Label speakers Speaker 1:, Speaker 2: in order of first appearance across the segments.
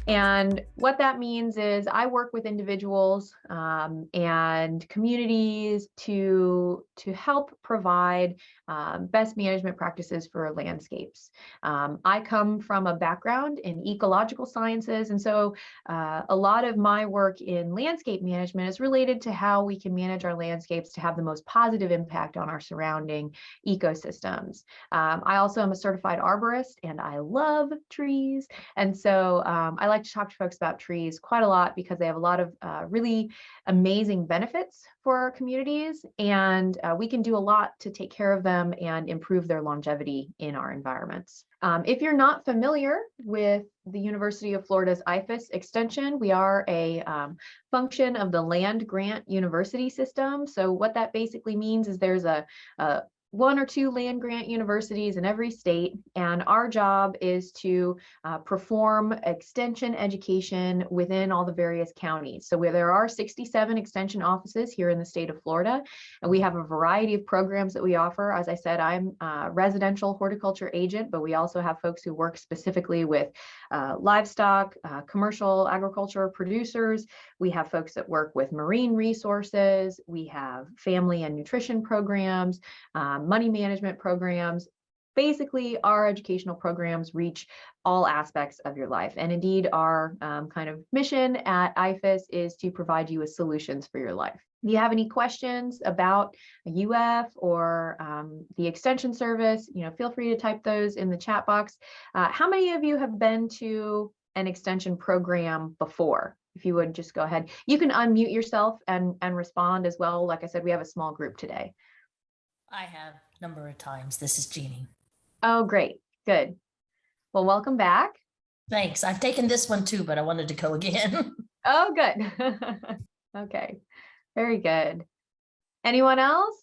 Speaker 1: And what that means is I work with individuals and communities to help provide best management practices for landscapes. I come from a background in ecological sciences, and so a lot of my work in landscape management is related to how we can manage our landscapes to have the most positive impact on our surrounding ecosystems. I also am a certified arborist, and I love trees. And so I like to talk to folks about trees quite a lot because they have a lot of really amazing benefits for our communities, and we can do a lot to take care of them and improve their longevity in our environments. If you're not familiar with the University of Florida's IFAS extension, we are a function of the land grant university system. So what that basically means is there's a one or two land grant universities in every state, and our job is to perform extension education within all the various counties. So where there are 67 extension offices here in the state of Florida, and we have a variety of programs that we offer. As I said, I'm a residential horticulture agent, but we also have folks who work specifically with livestock, commercial agriculture producers. We have folks that work with marine resources. We have family and nutrition programs, money management programs. Basically, our educational programs reach all aspects of your life. And indeed, our kind of mission at IFAS is to provide you with solutions for your life. If you have any questions about a UF or the extension service, feel free to type those in the chat box. How many of you have been to an extension program before? If you would just go ahead. You can unmute yourself and respond as well. Like I said, we have a small group today.
Speaker 2: I have a number of times. This is Jeannie.
Speaker 1: Oh, great. Good. Well, welcome back.
Speaker 2: Thanks. I've taken this one too, but I wanted to go again.
Speaker 1: Oh, good. Okay. Very good. Anyone else?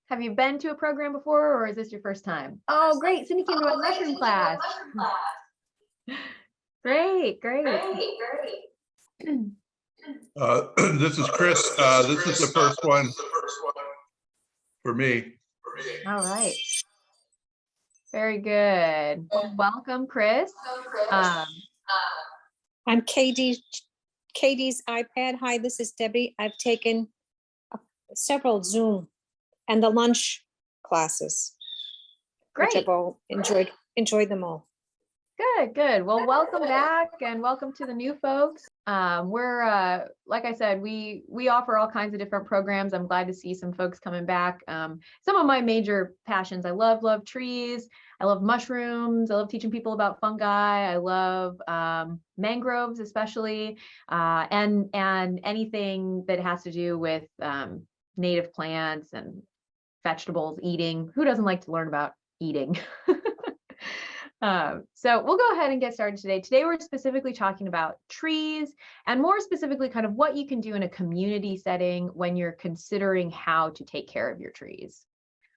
Speaker 1: Have you been to a program before, or is this your first time? Oh, great. Cindy came to a mushroom class. Great.
Speaker 3: This is Chris. This is the first one for me.
Speaker 1: All right. Very good. Well, welcome, Chris.
Speaker 4: I'm Katie's iPad. Hi, this is Debbie. I've taken several Zoom and the lunch classes.
Speaker 1: Great.
Speaker 4: Which I've all enjoyed them all.
Speaker 1: Good. Well, welcome back and welcome to the new folks. We're like I said, we offer all kinds of different programs. I'm glad to see some folks coming back. Some of my major passions: I love trees. I love mushrooms. I love teaching people about fungi. I love mangroves, especially, and anything that has to do with native plants and vegetables, eating. Who doesn't like to learn about eating? So we'll go ahead and get started today. Today, we're specifically talking about trees, and more specifically, kind of what you can do in a community setting when you're considering how to take care of your trees.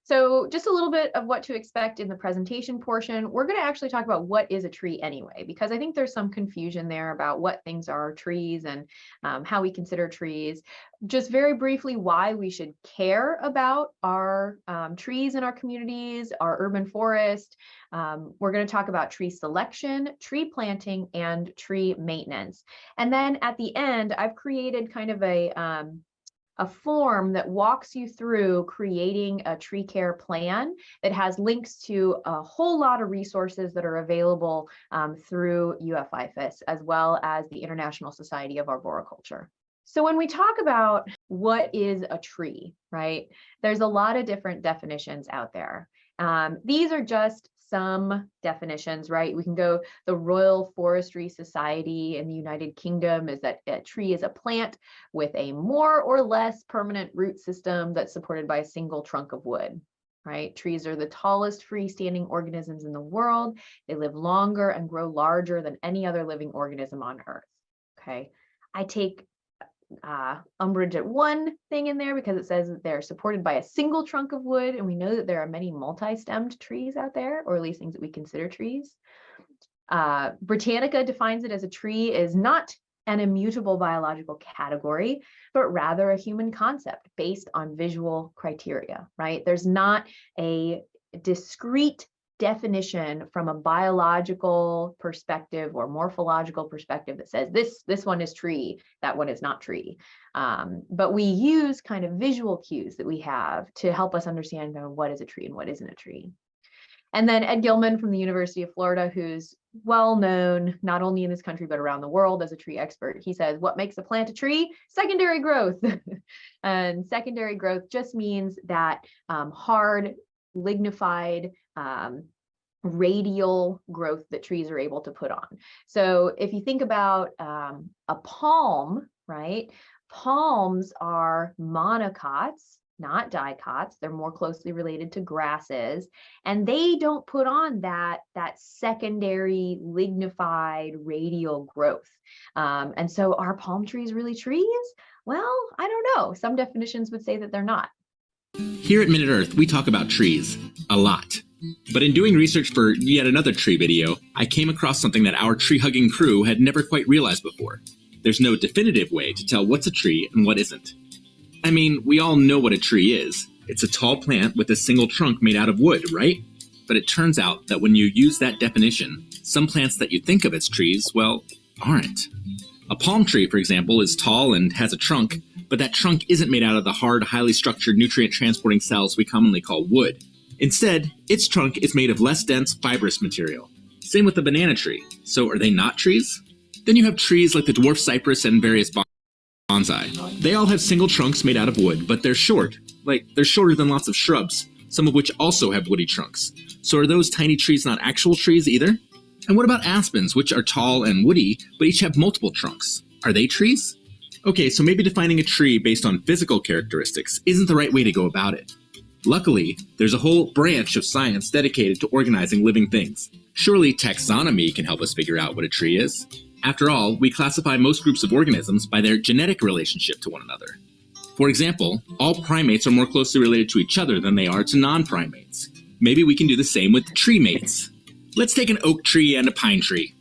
Speaker 1: So just a little bit of what to expect in the presentation portion. We're going to actually talk about what is a tree anyway, because I think there's some confusion there about what things are trees and how we consider trees. Just very briefly, why we should care about our trees in our communities, our urban forest. We're going to talk about tree selection, tree planting, and tree maintenance. And then at the end, I've created kind of a form that walks you through creating a tree care plan that has links to a whole lot of resources that are available through UF-IFAS, as well as the International Society of Arboriculture. So when we talk about what is a tree, right, there's a lot of different definitions out there. These are just some definitions, right? We can go, the Royal Forestry Society in the United Kingdom is that a tree is a plant with a more or less permanent root system that's supported by a single trunk of wood, right? Trees are the tallest freestanding organisms in the world. They live longer and grow larger than any other living organism on Earth, okay? I take umbrage at one thing in there because it says that they're supported by a single trunk of wood, and we know that there are many multi-stemmed trees out there, or at least things that we consider trees. Britannica defines it as a tree is not an immutable biological category, but rather a human concept based on visual criteria, right? There's not a discrete definition from a biological perspective or morphological perspective that says this one is tree, that one is not tree. But we use kind of visual cues that we have to help us understand what is a tree and what isn't a tree. And then Ed Gilman from the University of Florida, who's well known not only in this country but around the world as a tree expert, he says, what makes a plant a tree? Secondary growth. And secondary growth just means that hard, lignified, radial growth that trees are able to put on. So if you think about a palm, right? Palms are monocots, not dicots. They're more closely related to grasses, and they don't put on that secondary lignified radial growth. And so are palm trees really trees? Well, I don't know. Some definitions would say that they're not.
Speaker 5: Here at Minute Earth, we talk about trees a lot. But in doing research for yet another tree video, I came across something that our tree-hugging crew had never quite realized before. There's no definitive way to tell what's a tree and what isn't. I mean, we all know what a tree is. It's a tall plant with a single trunk made out of wood, right? But it turns out that when you use that definition, some plants that you think of as trees, well, aren't. A palm tree, for example, is tall and has a trunk, but that trunk isn't made out of the hard, highly structured nutrient-transporting cells we commonly call wood. Instead, its trunk is made of less dense, fibrous material. Same with the banana tree. So are they not trees? Then you have trees like the dwarf cypress and various bonsai. They all have single trunks made out of wood, but they're short. Like, they're shorter than lots of shrubs, some of which also have woody trunks. So are those tiny trees not actual trees either? And what about aspens, which are tall and woody, but each have multiple trunks? Are they trees? Okay, so maybe defining a tree based on physical characteristics isn't the right way to go about it. Luckily, there's a whole branch of science dedicated to organizing living things. Surely taxonomy can help us figure out what a tree is. After all, we classify most groups of organisms by their genetic relationship to one another. For example, all primates are more closely related to each other than they are to non-primates. Maybe we can do the same with tree mates. Let's take an oak tree and a pine tree.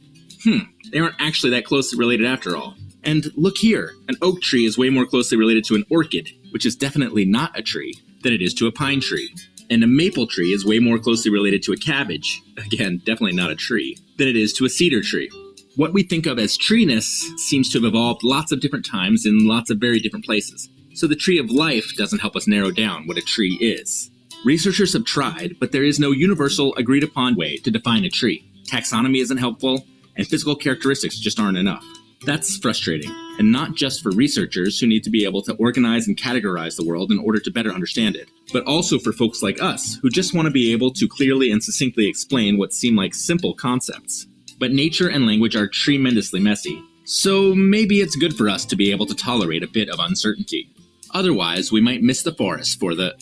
Speaker 5: They aren't actually that closely related after all. And look here, an oak tree is way more closely related to an orchid, which is definitely not a tree, than it is to a pine tree. And a maple tree is way more closely related to a cabbage, again, definitely not a tree, than it is to a cedar tree. What we think of as treeness seems to have evolved lots of different times in lots of very different places. So the tree of life doesn't help us narrow down what a tree is. Researchers have tried, but there is no universal, agreed-upon way to define a tree. Taxonomy isn't helpful, and physical characteristics just aren't enough. That's frustrating, and not just for researchers who need to be able to organize and categorize the world in order to better understand it, but also for folks like us who just want to be able to clearly and succinctly explain what seem like simple concepts. But nature and language are tremendously messy, so maybe it's good for us to be able to tolerate a bit of uncertainty. Otherwise, we might miss the forest for the...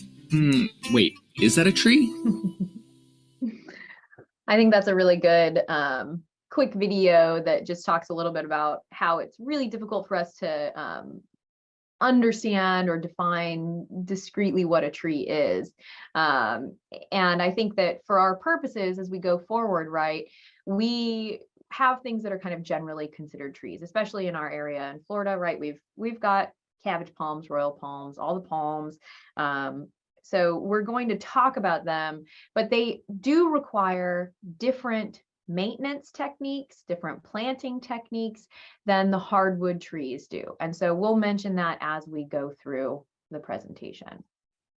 Speaker 5: wait, is that a tree?
Speaker 1: I think that's a really good quick video that just talks a little bit about how it's really difficult for us to understand or define discreetly what a tree is. And I think that for our purposes, as we go forward, right, we have things that are kind of generally considered trees, especially in our area in Florida, right? We've got cabbage palms, royal palms, all the palms. So we're going to talk about them, but they do require different maintenance techniques, different planting techniques than the hardwood trees do. And so we'll mention that as we go through the presentation.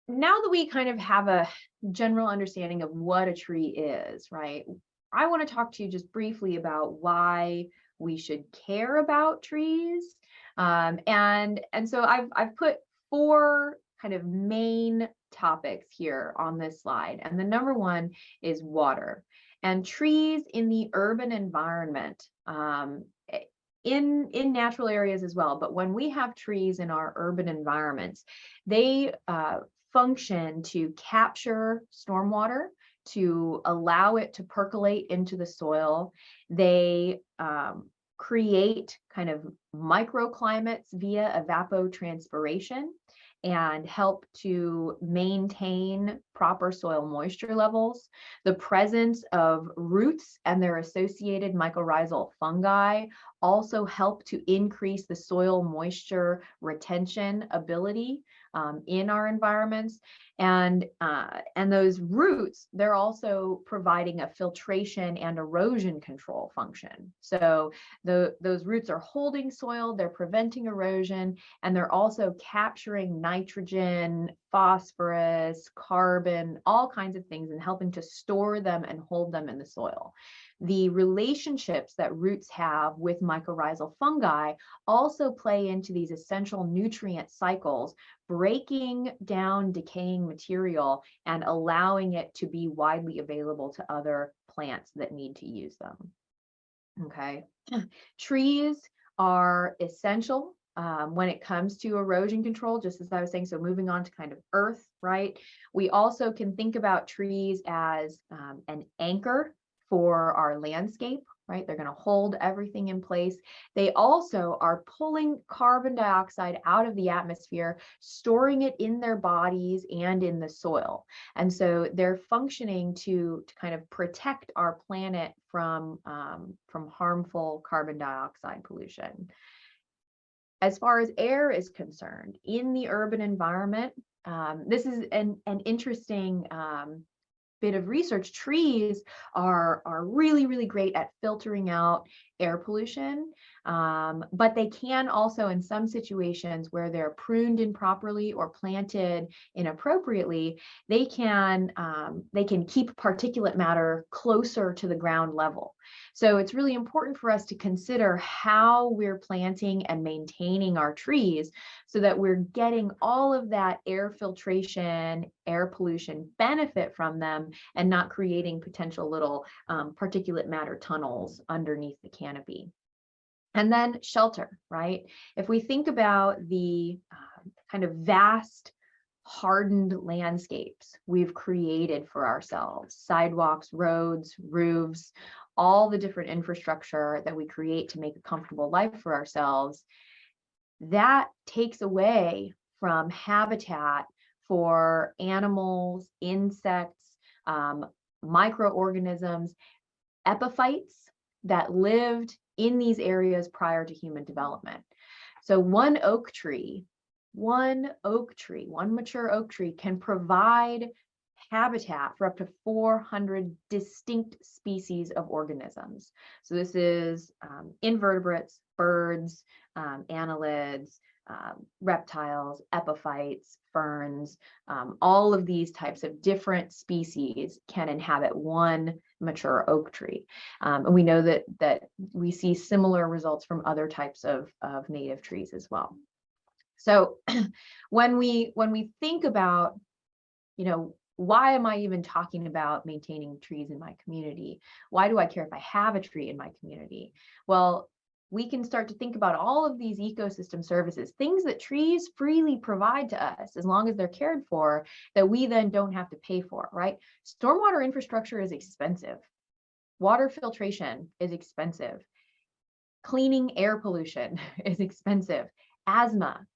Speaker 1: Now that we kind of have a general understanding of what a tree is, right? I want to talk to you just briefly about why we should care about trees. And so I've put 4 kind of main topics here on this slide. And the number one is water. And trees in the urban environment, in natural areas as well. But when we have trees in our urban environments, they function to capture stormwater, to allow it to percolate into the soil. They create kind of microclimates via evapotranspiration. and help to maintain proper soil moisture levels. The presence of roots and their associated mycorrhizal fungi also help to increase the soil moisture retention ability in our environments. And those roots, they're also providing a filtration and erosion control function. So those roots are holding soil, they're preventing erosion, and they're also capturing nitrogen, phosphorus, carbon, all kinds of things, and helping to store them and hold them in the soil. The relationships that roots have with mycorrhizal fungi also play into these essential nutrient cycles, breaking down decaying material and allowing it to be widely available to other plants that need to use them. Okay. Trees are essential when it comes to erosion control, just as I was saying. So moving on to kind of earth, right? We also can think about trees as an anchor for our landscape, right? They're going to hold everything in place. They also are pulling carbon dioxide out of the atmosphere, storing it in their bodies and in the soil. And so they're functioning to kind of protect our planet from harmful carbon dioxide pollution. As far as air is concerned, in the urban environment, this is an interesting bit of research. Trees are really, really great at filtering out air pollution, but they can also, in some situations where they're pruned improperly or planted inappropriately, they can keep particulate matter closer to the ground level. So it's really important for us to consider how we're planting and maintaining our trees so that we're getting all of that air filtration, air pollution benefit from them, and not creating potential little particulate matter tunnels underneath the canopy. And then shelter, right? If we think about the kind of vast hardened landscapes we've created for ourselves, sidewalks, roads, roofs, all the different infrastructure that we create to make a comfortable life for ourselves, that takes away from habitat for animals, insects, microorganisms, epiphytes that lived in these areas prior to human development. So one mature oak tree can provide habitat for up to 400 distinct species of organisms. So this is invertebrates, birds, annelids, reptiles, epiphytes, ferns, all of these types of different species can inhabit one mature oak tree. And we know that we see similar results from other types of native trees as well. So when we think about, why am I even talking about maintaining trees in my community? Why do I care if I have a tree in my community? Well, we can start to think about all of these ecosystem services, things that trees freely provide to us as long as they're cared for, that we then don't have to pay for, right? Stormwater infrastructure is expensive. Water filtration is expensive. Cleaning air pollution is expensive. Asthma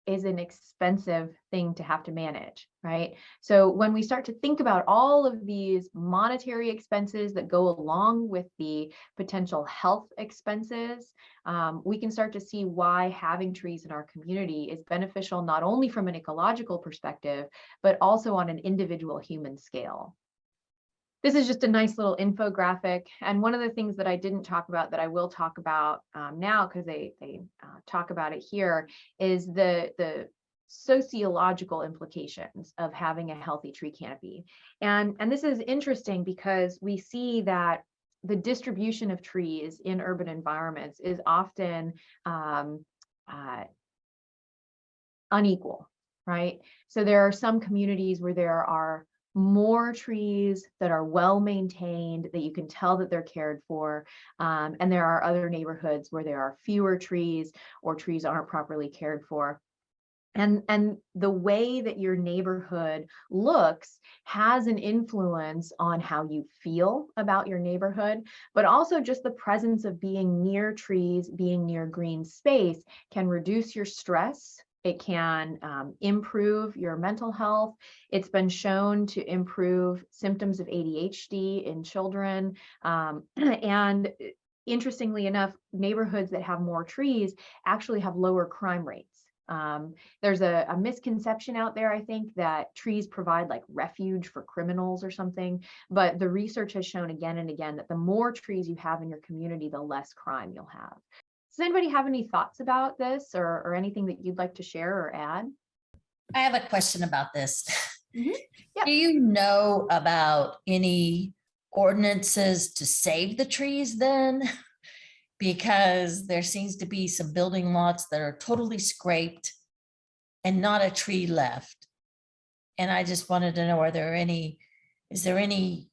Speaker 1: is an expensive thing to have to manage, right? So when we start to think about all of these monetary expenses that go along with the potential health expenses, we can start to see why having trees in our community is beneficial, not only from an ecological perspective, but also on an individual human scale. This is just a nice little infographic. And one of the things that I didn't talk about that I will talk about now, because they talk about it here, is the sociological implications of having a healthy tree canopy. And this is interesting because we see that the distribution of trees in urban environments is often unequal, right? So there are some communities where there are more trees that are well maintained, that you can tell that they're cared for. And there are other neighborhoods where there are fewer trees or trees aren't properly cared for. And the way that your neighborhood looks has an influence on how you feel about your neighborhood, but also just the presence of being near trees, being near green space can reduce your stress It can improve your mental health. It's been shown to improve symptoms of ADHD in children. And interestingly enough, neighborhoods that have more trees actually have lower crime rates. There's a misconception out there, I think, that trees provide like refuge for criminals or something, but the research has shown again and again that the more trees you have in your community, the less crime you'll have. Does anybody have any thoughts about this or anything that you'd like to share or add?
Speaker 2: I have a question about this.
Speaker 1: Mhm. Yep.
Speaker 2: Do you know about any ordinances to save the trees then? Because there seems to be some building lots that are totally scraped and not a tree left. And I just wanted to know, is there any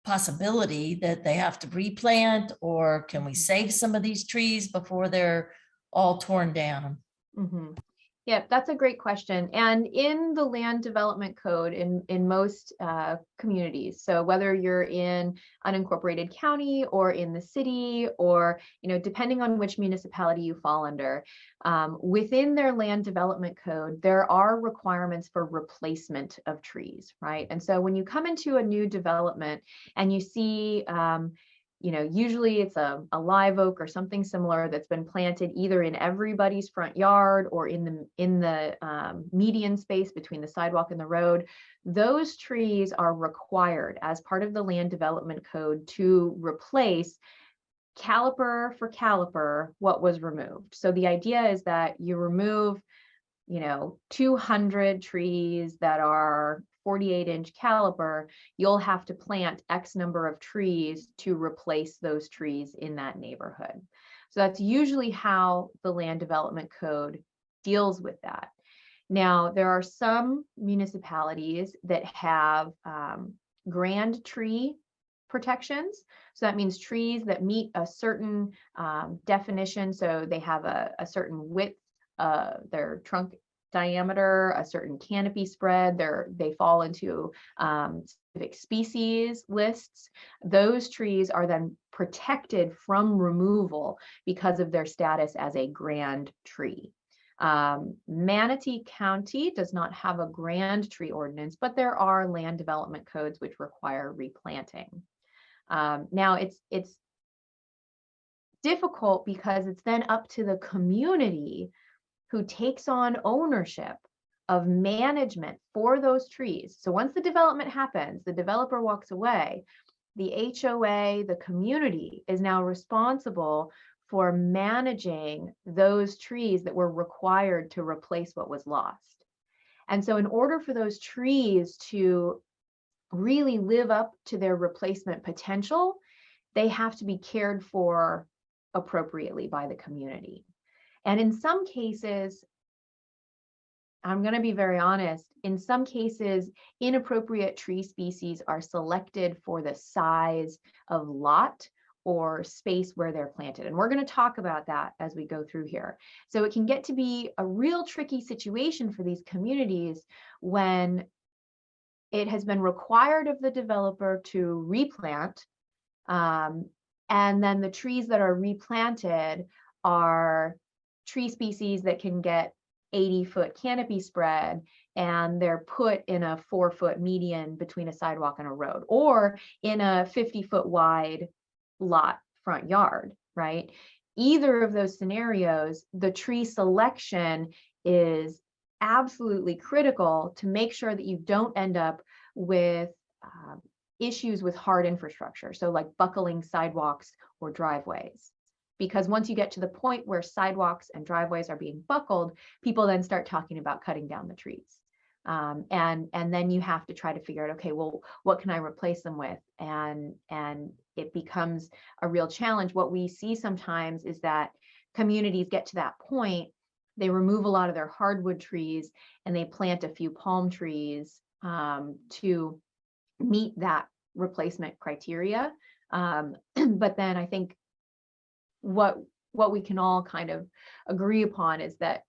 Speaker 2: possibility that they have to replant, or can we save some of these trees before they're all torn down?
Speaker 1: Mm-hmm. Yeah, that's a great question. And in the land development code in most communities, so whether you're in unincorporated county or in the city, or depending on which municipality you fall under, within their land development code, there are requirements for replacement of trees, right? And so when you come into a new development and you see usually it's a live oak or something similar that's been planted either in everybody's front yard or in the median space between the sidewalk and the road. Those trees are required as part of the land development code to replace caliper for caliper what was removed. So the idea is that you remove 200 trees that are 48-inch caliper, you'll have to plant X number of trees to replace those trees in that neighborhood. So that's usually how the land development code deals with that. Now, there are some municipalities that have grand tree protections. So that means trees that meet a certain definition. So they have a certain width, their trunk diameter, a certain canopy spread, they fall into specific species lists. Those trees are then protected from removal because of their status as a grand tree. Manatee County does not have a grand tree ordinance, but there are land development codes which require replanting. Now it's difficult because it's then up to the community who takes on ownership of management for those trees. So once the development happens, the developer walks away, the HOA, the community, is now responsible for managing those trees that were required to replace what was lost. And so in order for those trees to really live up to their replacement potential, they have to be cared for appropriately by the community. And in some cases, I'm going to be very honest, in some cases, inappropriate tree species are selected for the size of lot or space where they're planted. And we're going to talk about that as we go through here. So it can get to be a real tricky situation for these communities when it has been required of the developer to replant, and then the trees that are replanted are tree species that can get 80-foot canopy spread, and they're put in a 4-foot median between a sidewalk and a road, or in a 50-foot wide lot front yard, right? Either of those scenarios, the tree selection is absolutely critical to make sure that you don't end up with issues with hard infrastructure. So like buckling sidewalks or driveways. Because once you get to the point where sidewalks and driveways are being buckled, people then start talking about cutting down the trees. And then you have to try to figure out, okay, well, what can I replace them with? And it becomes a real challenge. What we see sometimes is that communities get to that point, they remove a lot of their hardwood trees and they plant a few palm trees to meet that replacement criteria. But then I think what we can all kind of agree upon is that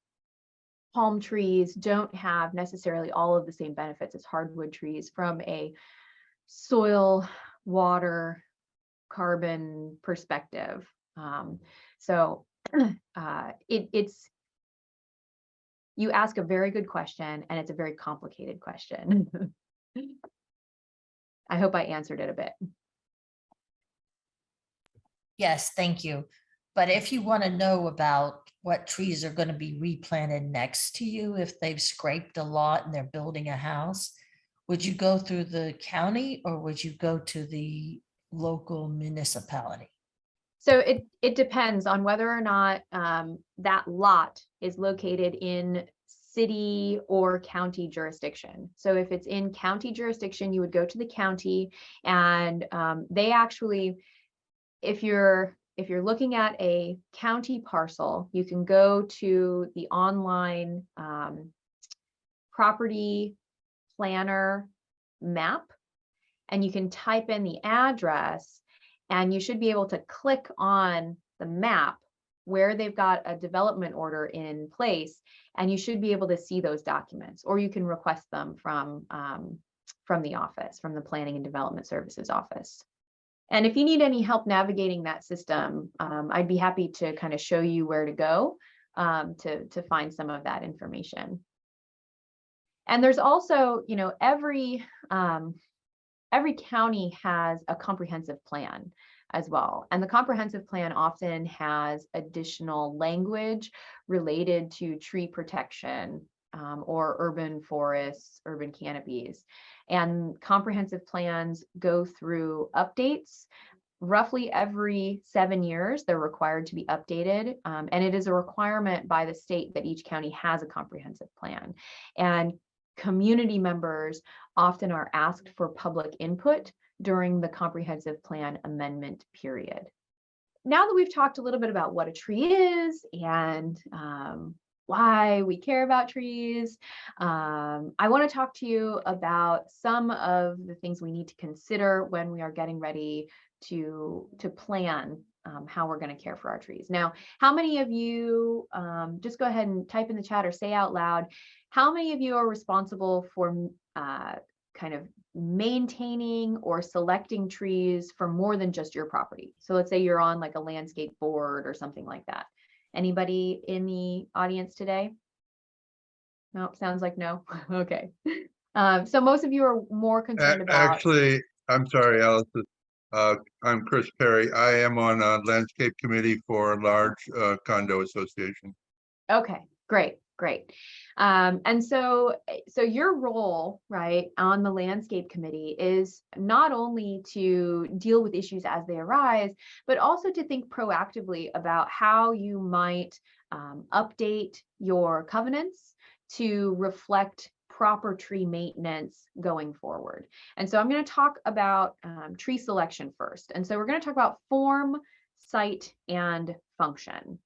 Speaker 1: palm trees don't have necessarily all of the same benefits as hardwood trees from a soil, water, carbon perspective. So it's You ask a very good question, and it's a very complicated question. I hope I answered it a bit.
Speaker 2: Yes, thank you. But if you want to know about what trees are going to be replanted next to you, if they've scraped a lot and they're building a house, would you go through the county or would you go to the local municipality?
Speaker 1: So it depends on whether or not that lot is located in city or county jurisdiction. So if it's in county jurisdiction, you would go to the county, and they actually, if you're looking at a county parcel, you can go to the online property planner map, and you can type in the address, and you should be able to click on the map where they've got a development order in place, and you should be able to see those documents, or you can request them from the office, from the Planning and Development Services office. And if you need any help navigating that system, I'd be happy to kind of show you where to go to find some of that information. And there's also, you know, every county has a comprehensive plan as well. And the comprehensive plan often has additional language related to tree protection or urban forests, urban canopies. And comprehensive plans go through updates. Roughly every 7 years, they're required to be updated. And it is a requirement by the state that each county has a comprehensive plan. And community members often are asked for public input during the comprehensive plan amendment period. Now that we've talked a little bit about what a tree is and why we care about trees, I want to talk to you about some of the things we need to consider when we are getting ready to plan how we're going to care for our trees. Now, how many of you, just go ahead and type in the chat or say out loud, how many of you are responsible for kind of maintaining or selecting trees for more than just your property? So let's say you're on like a landscape board or something like that. Anybody in the audience today? No, sounds like no. Okay. So most of you are more concerned about.
Speaker 3: Actually, I'm sorry, Alyssa. I'm Chris Perry. I am on a landscape committee for a large condo association.
Speaker 1: Okay, great. And so your role, right, on the landscape committee is not only to deal with issues as they arise, but also to think proactively about how you might update your covenants to reflect proper tree maintenance going forward. And so I'm going to talk about tree selection first. And so we're going to talk about form, site, and function.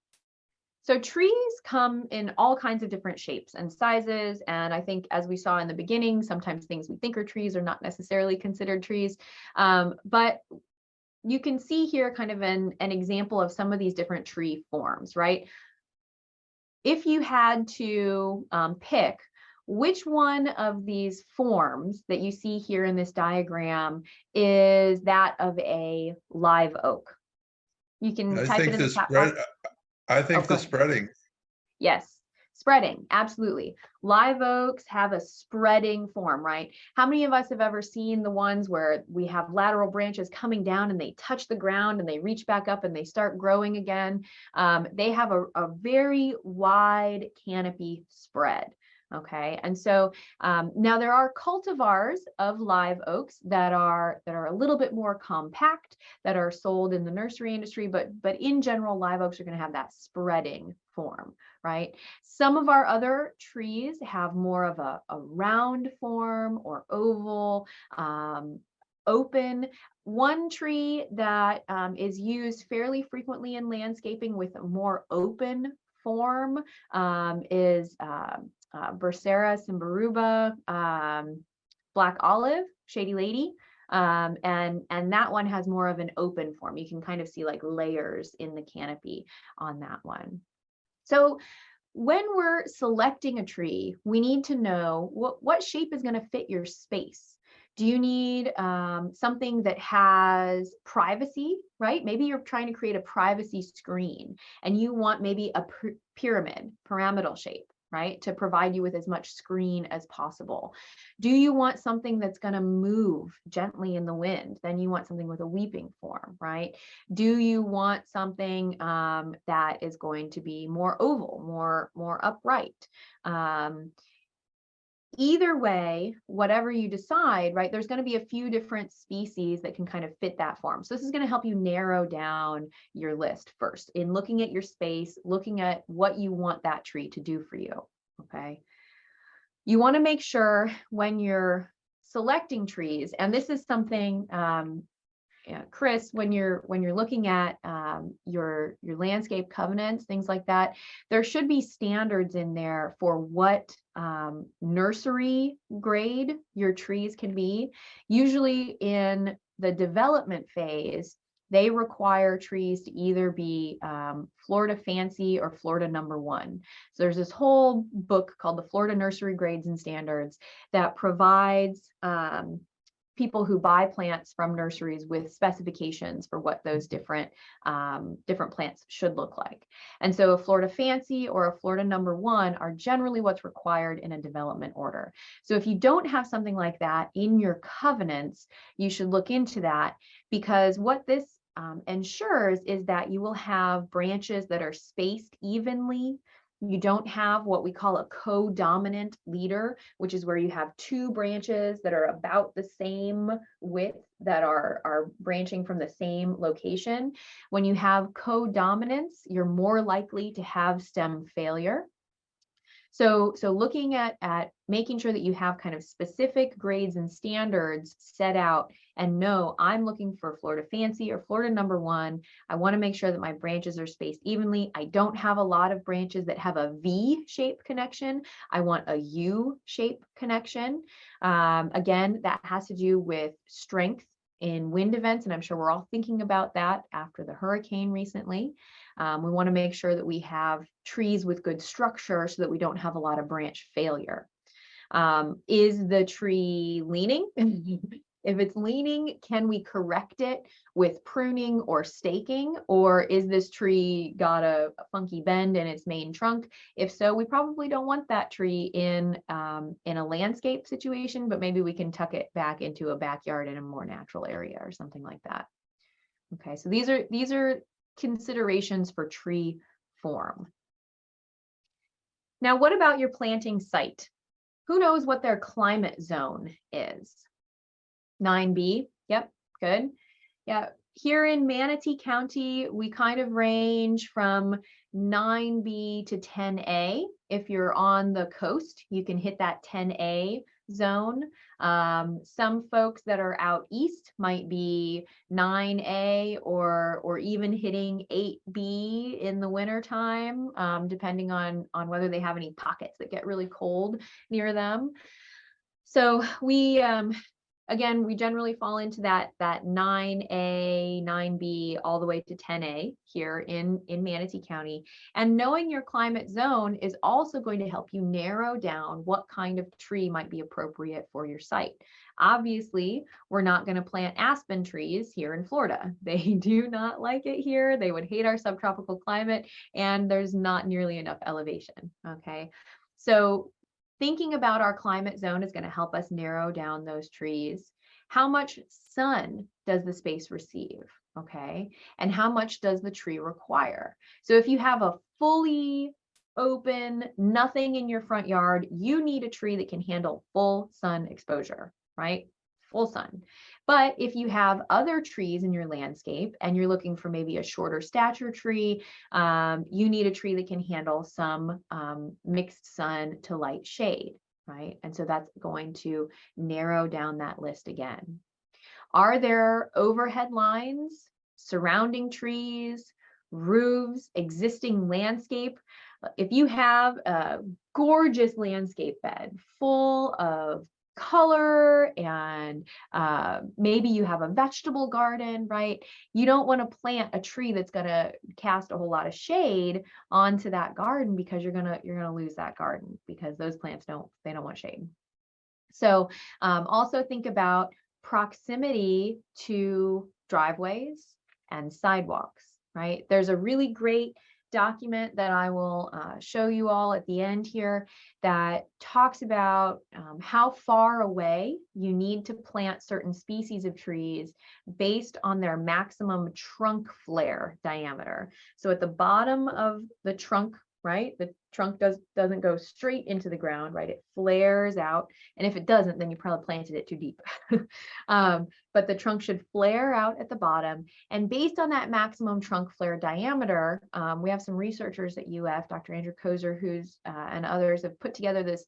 Speaker 1: So trees come in all kinds of different shapes and sizes. And I think, as we saw in the beginning, sometimes things we think are trees are not necessarily considered trees. But you can see here kind of an example of some of these different tree forms, right? If you had to pick which one of these forms that you see here in this diagram is that of a live oak, you can type it in the chat box.
Speaker 3: I think the spreading.
Speaker 1: Yes, spreading, absolutely. Live oaks have a spreading form, right? How many of us have ever seen the ones where we have lateral branches coming down and they touch the ground and they reach back up and they start growing again? They have a very wide canopy spread. Okay, and so now there are cultivars of live oaks that are a little bit more compact, that are sold in the nursery industry, but in general, live oaks are going to have that spreading form, right? Some of our other trees have more of a round form or oval, open. One tree that is used fairly frequently in landscaping with a more open form is Bursera cimberuba, black olive, shady lady. And that one has more of an open form. You can kind of see like layers in the canopy on that one. So when we're selecting a tree, we need to know what shape is going to fit your space. Do you need something that has privacy, right? Maybe you're trying to create a privacy screen and you want maybe a pyramidal shape. right? To provide you with as much screen as possible. Do you want something that's going to move gently in the wind? Then you want something with a weeping form, right? Do you want something that is going to be more oval, more upright? Either way, whatever you decide, right, there's going to be a few different species that can kind of fit that form. So this is going to help you narrow down your list first in looking at your space, looking at what you want that tree to do for you. Okay. You want to make sure when you're selecting trees, and this is something, Chris, when you're looking at your landscape covenants, things like that, there should be standards in there for what nursery grade your trees can be. Usually in the development phase, they require trees to either be Florida Fancy or Florida #1. So there's this whole book called the Florida Nursery Grades and Standards that provides people who buy plants from nurseries with specifications for what those different plants should look like. And so a Florida Fancy or a Florida #1 are generally what's required in a development order. So if you don't have something like that in your covenants, you should look into that, because what this ensures is that you will have branches that are spaced evenly. You don't have what we call a co-dominant leader, which is where you have two branches that are about the same width that are branching from the same location. When you have co-dominance, you're more likely to have stem failure. So looking at making sure that you have kind of specific grades and standards set out, and no, I'm looking for Florida Fancy or Florida #1. I want to make sure that my branches are spaced evenly. I don't have a lot of branches that have a V-shaped connection. I want a U-shaped connection. Again, that has to do with strength in wind events, and I'm sure we're all thinking about that after the hurricane recently. We want to make sure that we have trees with good structure so that we don't have a lot of branch failure. Is the tree leaning? If it's leaning, can we correct it with pruning or staking? Or is this tree got a funky bend in its main trunk? If so, we probably don't want that tree in a landscape situation, but maybe we can tuck it back into a backyard in a more natural area or something like that. Okay, so these are considerations for tree form. Now, what about your planting site? Who knows what their climate zone is? 9B, yep, good. Yeah, here in Manatee County, we kind of range from 9B to 10A. If you're on the coast, you can hit that 10A zone. Some folks that are out east might be 9A or even hitting 8B in the wintertime, depending on whether they have any pockets that get really cold near them. So we again, we generally fall into that 9A, 9B, all the way to 10A here in Manatee County. And knowing your climate zone is also going to help you narrow down what kind of tree might be appropriate for your site. Obviously, we're not going to plant aspen trees here in Florida. They do not like it here. They would hate our subtropical climate, and there's not nearly enough elevation. Okay, so thinking about our climate zone is going to help us narrow down those trees. How much sun does the space receive? Okay. And how much does the tree require? So if you have a fully open, nothing in your front yard, you need a tree that can handle full sun exposure, right? Full sun. But if you have other trees in your landscape and you're looking for maybe a shorter stature tree, you need a tree that can handle some mixed sun to light shade, right? And so that's going to narrow down that list again. Are there overhead lines, surrounding trees, roofs, existing landscape? If you have a gorgeous landscape bed full of color and maybe you have a vegetable garden, right? You don't want to plant a tree that's going to cast a whole lot of shade onto that garden, because you're going to lose that garden, because those plants don't want shade. So also think about proximity to driveways and sidewalks, right? There's a really great document that I will show you all at the end here that talks about how far away you need to plant certain species of trees based on their maximum trunk flare diameter. So at the bottom of the trunk, right, the trunk doesn't go straight into the ground, right? It flares out. And if it doesn't, then you probably planted it too deep. But the trunk should flare out at the bottom. And based on that maximum trunk flare diameter, we have some researchers at UF, Dr. Andrew Kozer, and others have put together this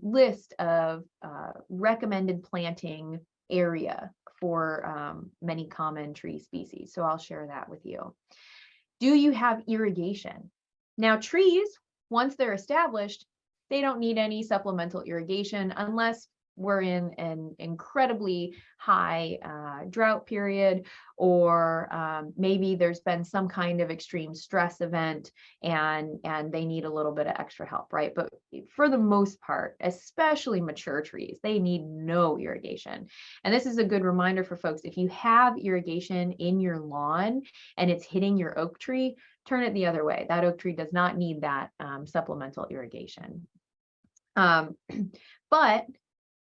Speaker 1: list of recommended planting area for many common tree species. So I'll share that with you. Do you have irrigation? Now, trees, once they're established, they don't need any supplemental irrigation unless we're in an incredibly high drought period, or maybe there's been some kind of extreme stress event and they need a little bit of extra help, right? But for the most part, especially mature trees, they need no irrigation. And this is a good reminder for folks. If you have irrigation in your lawn and it's hitting your oak tree, turn it the other way. That oak tree does not need that supplemental irrigation. But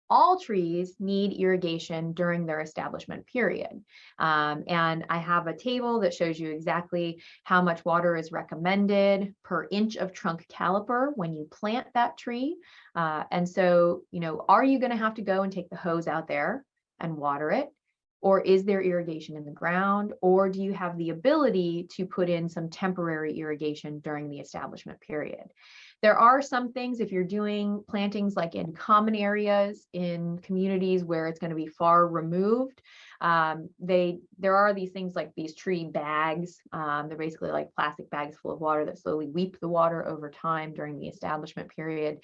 Speaker 1: all trees need irrigation during their establishment period. And I have a table that shows you exactly how much water is recommended per inch of trunk caliper when you plant that tree. And so, are you going to have to go and take the hose out there and water it? Or is there irrigation in the ground? Or do you have the ability to put in some temporary irrigation during the establishment period? There are some things, if you're doing plantings like in common areas, in communities where it's going to be far removed, there are these things like these tree bags. They're basically like plastic bags full of water that slowly weep the water over time during the establishment period.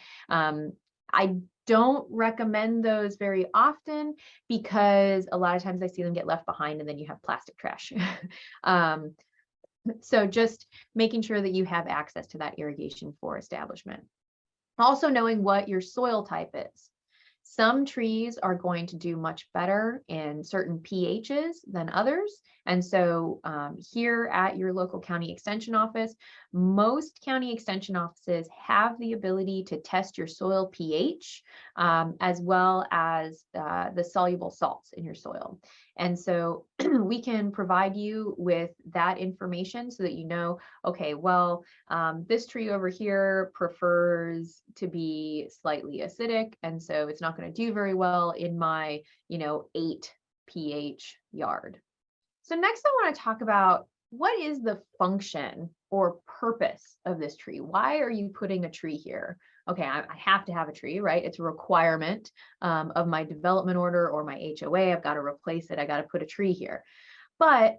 Speaker 1: I don't recommend those very often because a lot of times I see them get left behind and then you have plastic trash. So just making sure that you have access to that irrigation for establishment. Also knowing what your soil type is. Some trees are going to do much better in certain pHs than others. And so here at your local county extension office, most county extension offices have the ability to test your soil pH as well as the soluble salts in your soil. And so we can provide you with that information so that you know, okay, well, this tree over here prefers to be slightly acidic, and so it's not going to do very well in my, 8 pH yard. So next I want to talk about what is the function or purpose of this tree? Why are you putting a tree here? Okay, I have to have a tree, right? It's a requirement of my development order or my HOA. I've got to replace it. I got to put a tree here. But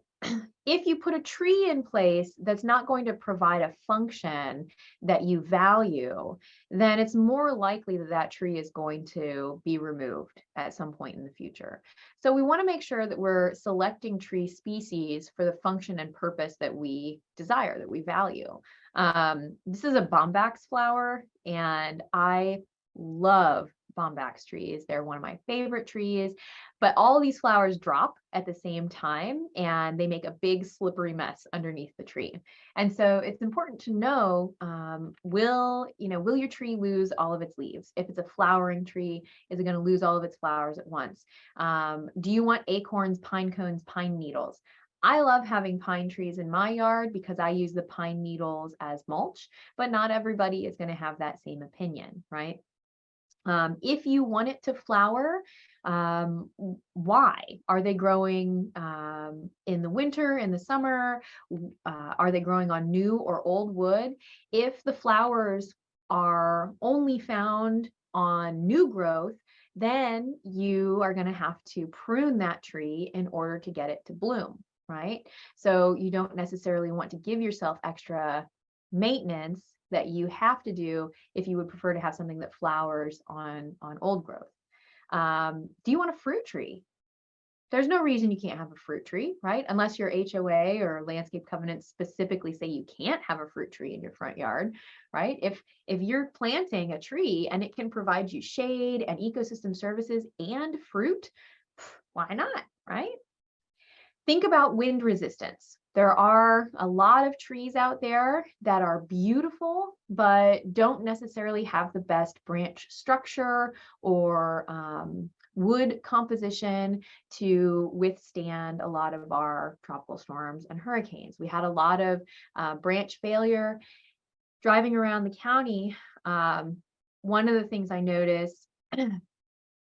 Speaker 1: if you put a tree in place that's not going to provide a function that you value, then it's more likely that that tree is going to be removed at some point in the future. So we want to make sure that we're selecting tree species for the function and purpose that we desire, that we value. This is a bombax flower, and I love bombax trees. They're one of my favorite trees, but all these flowers drop at the same time and they make a big slippery mess underneath the tree. And so it's important to know, will your tree lose all of its leaves? If it's a flowering tree, is it going to lose all of its flowers at once? Do you want acorns, pine cones, pine needles? I love having pine trees in my yard because I use the pine needles as mulch, but not everybody is going to have that same opinion, right? If you want it to flower, why? Are they growing in the winter, in the summer? Are they growing on new or old wood? If the flowers are only found on new growth, then you are going to have to prune that tree in order to get it to bloom, right? So you don't necessarily want to give yourself extra maintenance that you have to do if you would prefer to have something that flowers on old growth. Do you want a fruit tree? There's no reason you can't have a fruit tree, right? Unless your HOA or landscape covenants specifically say you can't have a fruit tree in your front yard, right? If you're planting a tree and it can provide you shade and ecosystem services and fruit, why not, right? Think about wind resistance. There are a lot of trees out there that are beautiful, but don't necessarily have the best branch structure or wood composition to withstand a lot of our tropical storms and hurricanes. We had a lot of branch failure driving around the county. One of the things I noticed,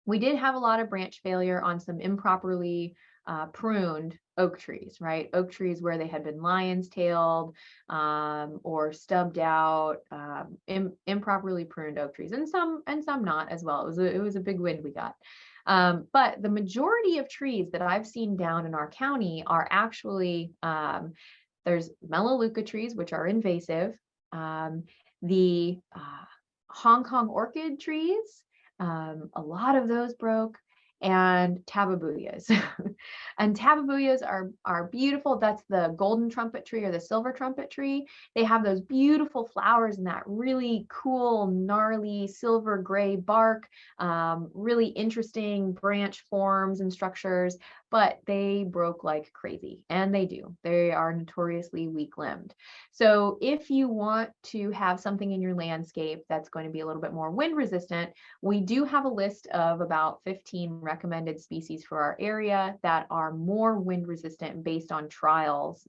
Speaker 1: we did have a lot of branch failure on some improperly pruned oak trees, right? Oak trees where they had been lion's tailed or stubbed out, improperly pruned oak trees, and some not as well. It was a big wind we got. But the majority of trees that I've seen down in our county are actually, there's melaleuca trees, which are invasive, the Hong Kong orchid trees, a lot of those broke, and tababuyas. And tababuyas are beautiful. That's the golden trumpet tree or the silver trumpet tree. They have those beautiful flowers and that really cool, gnarly silver gray bark, really interesting branch forms and structures, but they broke like crazy, and they do. They are notoriously weak-limbed. So if you want to have something in your landscape that's going to be a little bit more wind resistant, we do have a list of about 15 recommended species for our area that are more wind resistant based on trials.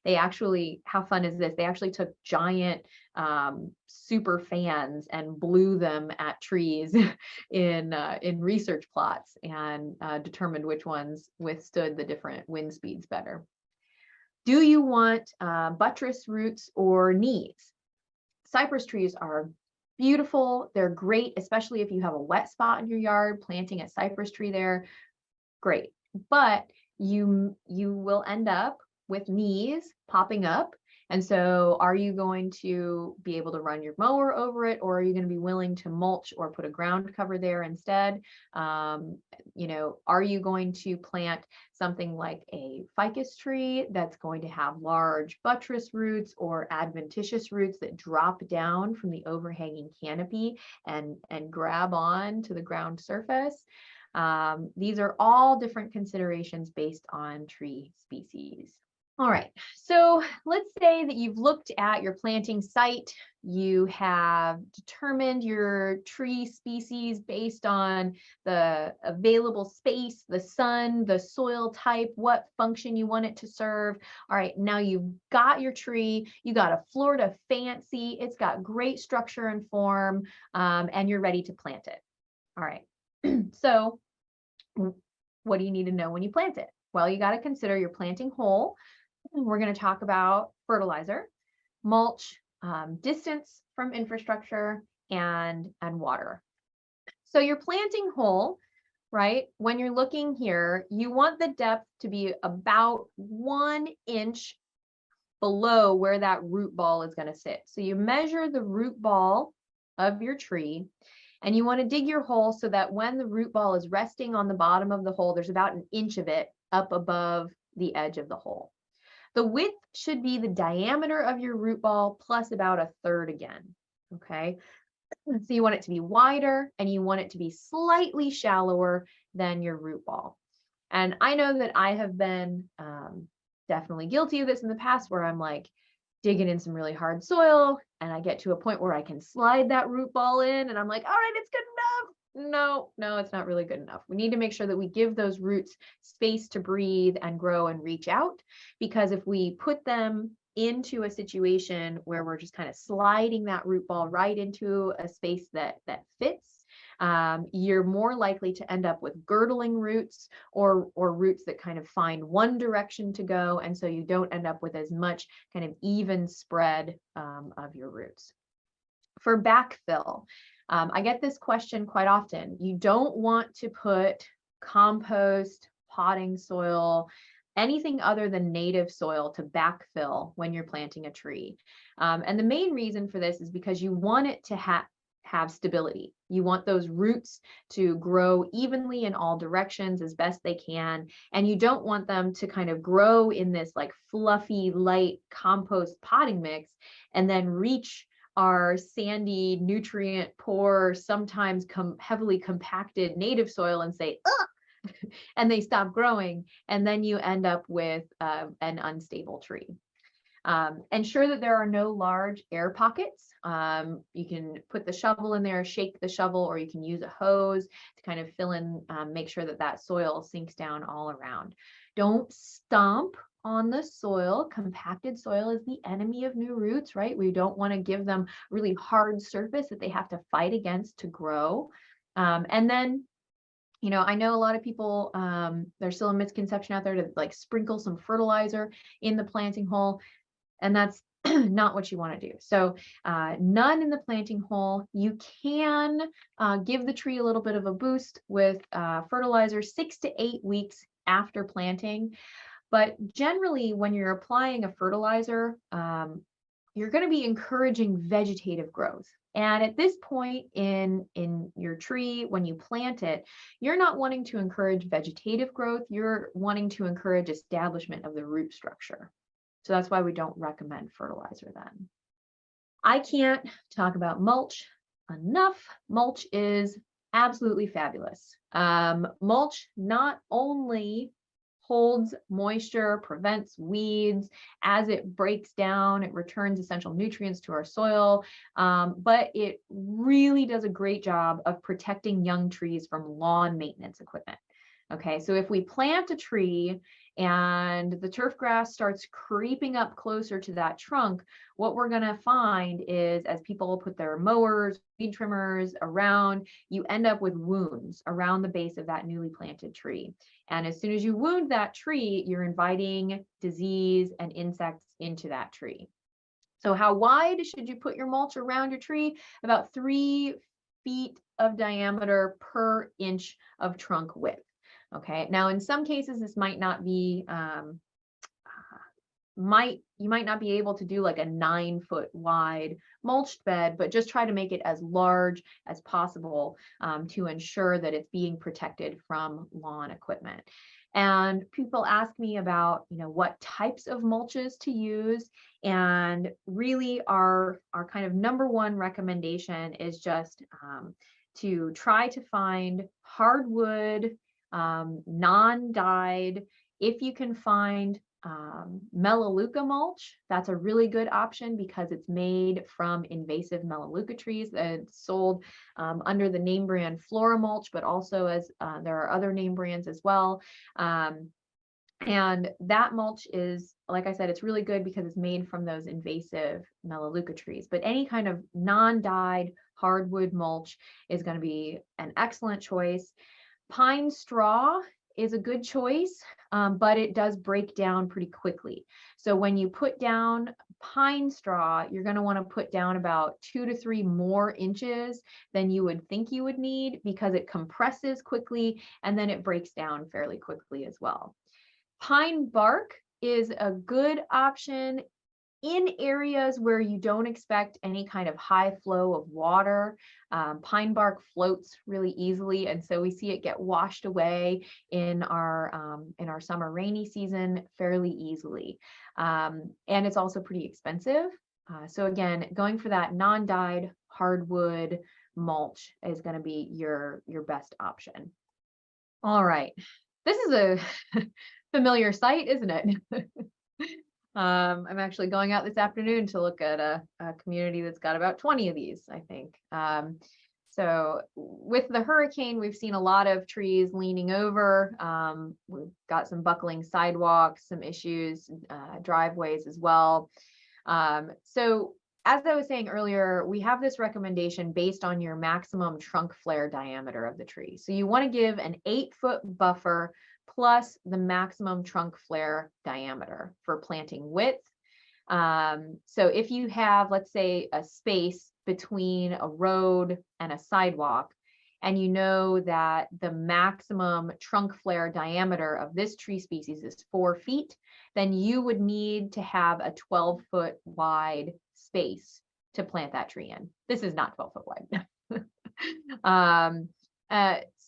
Speaker 1: They actually, how fun is this? They actually took giant super fans and blew them at trees in research plots and determined which ones withstood the different wind speeds better. Do you want buttress roots or knees? Cypress trees are beautiful. They're great, especially if you have a wet spot in your yard. Planting a cypress tree there, great. But you will end up with knees popping up. And so are you going to be able to run your mower over it, or are you going to be willing to mulch or put a ground cover there instead? You know, are you going to plant something like a ficus tree that's going to have large buttress roots or adventitious roots that drop down from the overhanging canopy and grab on to the ground surface? These are all different considerations based on tree species. All right, so let's say that you've looked at your planting site, you have determined your tree species based on the available space, the sun, the soil type, what function you want it to serve. All right, now you've got your tree, you got a Florida fancy, it's got great structure and form, and you're ready to plant it. All right, so what do you need to know when you plant it? Well, you got to consider your planting hole. We're going to talk about fertilizer, mulch, distance from infrastructure, and water. So your planting hole, right? When you're looking here, you want the depth to be about 1 inch below where that root ball is going to sit. So you measure the root ball of your tree, and you want to dig your hole so that when the root ball is resting on the bottom of the hole, there's about 1 inch of it up above the edge of the hole. The width should be the diameter of your root ball plus about 1/3 again, okay? So you want it to be wider and you want it to be slightly shallower than your root ball. And I know that I have been definitely guilty of this in the past, where I'm like digging in some really hard soil and I get to a point where I can slide that root ball in and I'm like, all right, it's good enough. No, it's not really good enough. We need to make sure that we give those roots space to breathe and grow and reach out, because if we put them into a situation where we're just kind of sliding that root ball right into a space that fits, you're more likely to end up with girdling roots or roots that kind of find one direction to go. And so you don't end up with as much kind of even spread of your roots. For backfill, I get this question quite often. You don't want to put compost, potting soil, anything other than native soil to backfill when you're planting a tree. And the main reason for this is because you want it to have stability. You want those roots to grow evenly in all directions as best they can. And you don't want them to kind of grow in this like fluffy, light compost potting mix and then reach our sandy, nutrient poor, sometimes heavily compacted native soil and say, ugh, and they stop growing, and then you end up with an unstable tree. Ensure that there are no large air pockets. You can put the shovel in there, shake the shovel, or you can use a hose to kind of fill in, make sure that that soil sinks down all around. Don't stomp on the soil. Compacted soil is the enemy of new roots, right? We don't want to give them really hard surface that they have to fight against to grow. And then, you know, I know a lot of people, there's still a misconception out there to like sprinkle some fertilizer in the planting hole, and that's not what you want to do. So none in the planting hole. You can give the tree a little bit of a boost with fertilizer 6 to 8 weeks after planting. But generally, when you're applying a fertilizer, you're going to be encouraging vegetative growth. And at this point in your tree, when you plant it, you're not wanting to encourage vegetative growth. You're wanting to encourage establishment of the root structure. So that's why we don't recommend fertilizer then. I can't talk about mulch enough. Mulch is absolutely fabulous. Mulch not only holds moisture, prevents weeds. As it breaks down, it returns essential nutrients to our soil, but it really does a great job of protecting young trees from lawn maintenance equipment. Okay, so if we plant a tree and the turf grass starts creeping up closer to that trunk, what we're going to find is as people put their mowers, weed trimmers around, you end up with wounds around the base of that newly planted tree. And as soon as you wound that tree, you're inviting disease and insects into that tree. So how wide should you put your mulch around your tree? About 3 feet of diameter per inch of trunk width. Okay, now in some cases, this might not be, you might not be able to do like a 9-foot wide mulched bed, but just try to make it as large as possible to ensure that it's being protected from lawn equipment. And people ask me about, you know, what types of mulches to use. And really our kind of #1 recommendation is just to try to find hardwood, non-dyed. If you can find Melaleuca mulch, that's a really good option because it's made from invasive Melaleuca trees. It's sold under the name brand Flora Mulch, but also as there are other name brands as well. And that mulch is, like I said, it's really good because it's made from those invasive Melaleuca trees. But any kind of non-dyed hardwood mulch is going to be an excellent choice. Pine straw is a good choice, but it does break down pretty quickly. So when you put down pine straw, you're going to want to put down about 2 to 3 more inches than you would think you would need because it compresses quickly and then it breaks down fairly quickly as well. Pine bark is a good option in areas where you don't expect any kind of high flow of water. Pine bark floats really easily, and so we see it get washed away in our summer rainy season fairly easily. And it's also pretty expensive. So again, going for that non-dyed hardwood mulch is going to be your best option. All right, this is a familiar sight, isn't it? I'm actually going out this afternoon to look at a community that's got about 20 of these, I think. So with the hurricane, we've seen a lot of trees leaning over. We've got some buckling sidewalks, some issues, driveways as well. So as I was saying earlier, we have this recommendation based on your maximum trunk flare diameter of the tree. So you want to give an 8-foot buffer plus the maximum trunk flare diameter for planting width. So if you have, let's say, a space between a road and a sidewalk, and you know that the maximum trunk flare diameter of this tree species is 4 feet, then you would need to have a 12-foot wide space to plant that tree in. This is not 12-foot wide.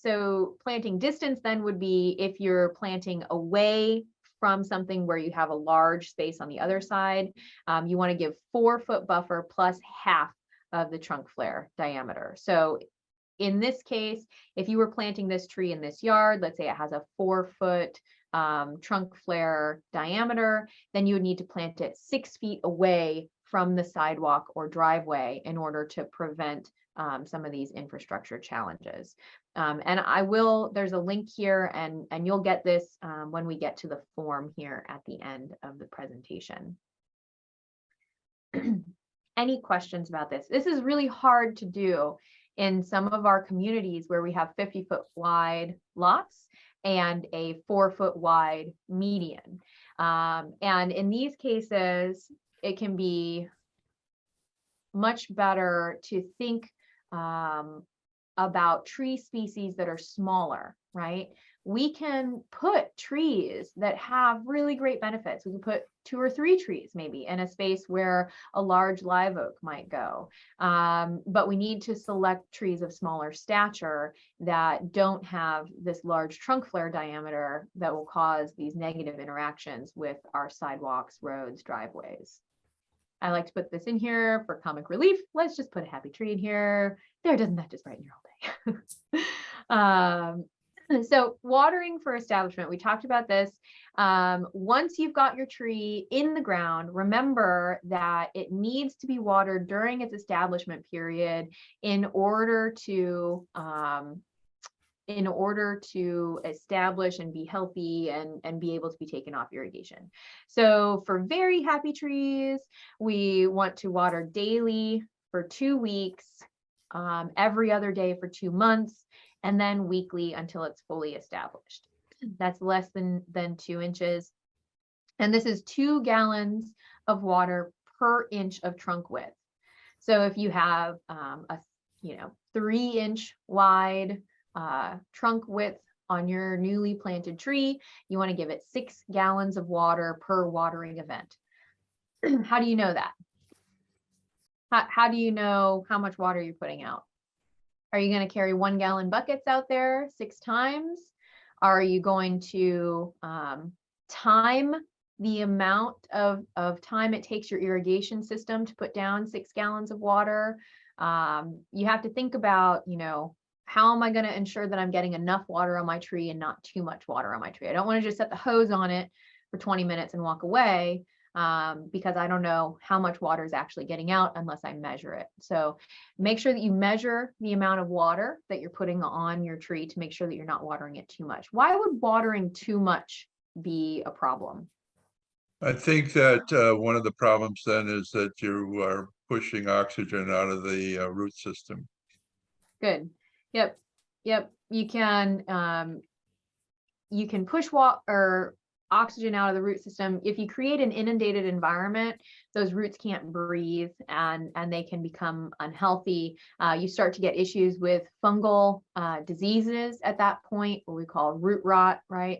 Speaker 1: So planting distance then would be if you're planting away from something where you have a large space on the other side, you want to give 4-foot buffer plus half of the trunk flare diameter. So in this case, if you were planting this tree in this yard, let's say it has a 4-foot trunk flare diameter, then you would need to plant it 6 feet away from the sidewalk or driveway in order to prevent some of these infrastructure challenges. And there's a link here, and you'll get this when we get to the form here at the end of the presentation. Any questions about this? This is really hard to do in some of our communities where we have 50-foot wide lots and a 4-foot wide median. And in these cases, it can be much better to think about tree species that are smaller, right? We can put trees that have really great benefits. We can put 2 or 3 trees maybe in a space where a large live oak might go. But we need to select trees of smaller stature that don't have this large trunk flare diameter that will cause these negative interactions with our sidewalks, roads, driveways. I like to put this in here for comic relief. Let's just put a happy tree in here. There, doesn't that just brighten your whole day? So watering for establishment, we talked about this. Once you've got your tree in the ground, remember that it needs to be watered during its establishment period in order to establish and be healthy and be able to be taken off irrigation. So for very happy trees, we want to water daily for 2 weeks, every other day for 2 months, and then weekly until it's fully established. That's less than 2 inches. And this is 2 gallons of water per inch of trunk width. So if you have a 3-inch wide trunk width on your newly planted tree, you want to give it 6 gallons of water per watering event. How do you know that? How do you know how much water you're putting out? Are you going to carry 1-gallon buckets out there 6 times? Are you going to time the amount of time it takes your irrigation system to put down 6 gallons of water? You have to think about, how am I going to ensure that I'm getting enough water on my tree and not too much water on my tree? I don't want to just set the hose on it for 20 minutes and walk away because I don't know how much water is actually getting out unless I measure it. So make sure that you measure the amount of water that you're putting on your tree to make sure that you're not watering it too much. Why would watering too much be a problem?
Speaker 3: I think that one of the problems then is that you are pushing oxygen out of the root system.
Speaker 1: Good. Yep. You can push oxygen out of the root system. If you create an inundated environment, those roots can't breathe and they can become unhealthy. You start to get issues with fungal diseases at that point, what we call root rot, right?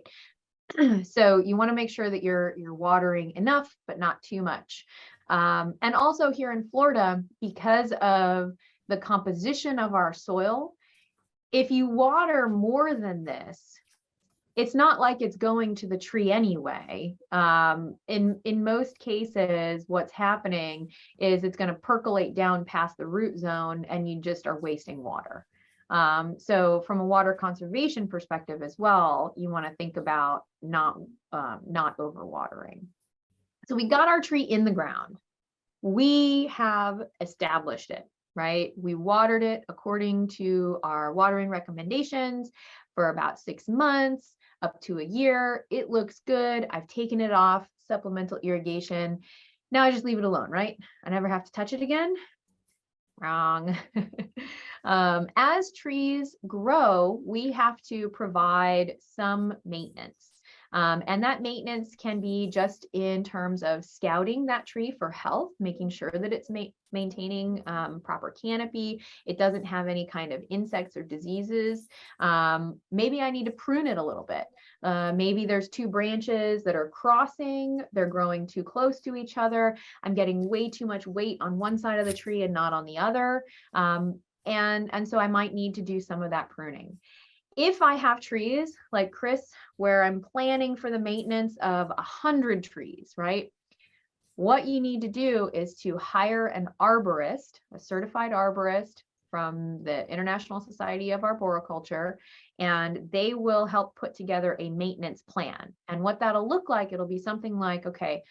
Speaker 1: So you want to make sure that you're watering enough, but not too much. And also here in Florida, because of the composition of our soil, if you water more than this, it's not like it's going to the tree anyway. In most cases, what's happening is it's going to percolate down past the root zone and you just are wasting water. So from a water conservation perspective as well, you want to think about not overwatering. So we got our tree in the ground. We have established it, right? We watered it according to our watering recommendations for about 6 months, up to a year. It looks good. I've taken it off, supplemental irrigation. Now I just leave it alone, right? I never have to touch it again. Wrong. As trees grow, we have to provide some maintenance. And that maintenance can be just in terms of scouting that tree for health, making sure that it's maintaining proper canopy. It doesn't have any kind of insects or diseases. Maybe I need to prune it a little bit. Maybe there's 2 branches that are crossing. They're growing too close to each other. I'm getting way too much weight on one side of the tree and not on the other. And so I might need to do some of that pruning. If I have trees like Chris, where I'm planning for the maintenance of 100 trees, right? What you need to do is to hire an arborist, a certified arborist, from the International Society of Arboriculture, and they will help put together a maintenance plan. And what that'll look like, it'll be something like, okay,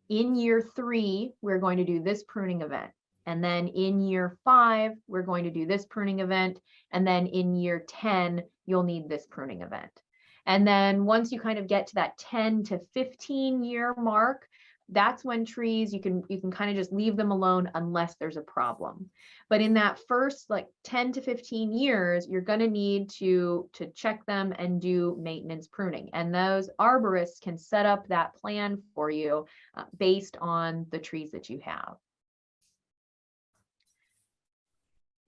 Speaker 1: in year 3, we're going to do this pruning event. And then in year 5, we're going to do this pruning event. And then in year 10, you'll need this pruning event. And then once you kind of get to that 10 to 15 year mark, that's when trees, you can kind of just leave them alone unless there's a problem. But in that first like 10 to 15 years, you're going to need to check them and do maintenance pruning. And those arborists can set up that plan for you based on the trees that you have.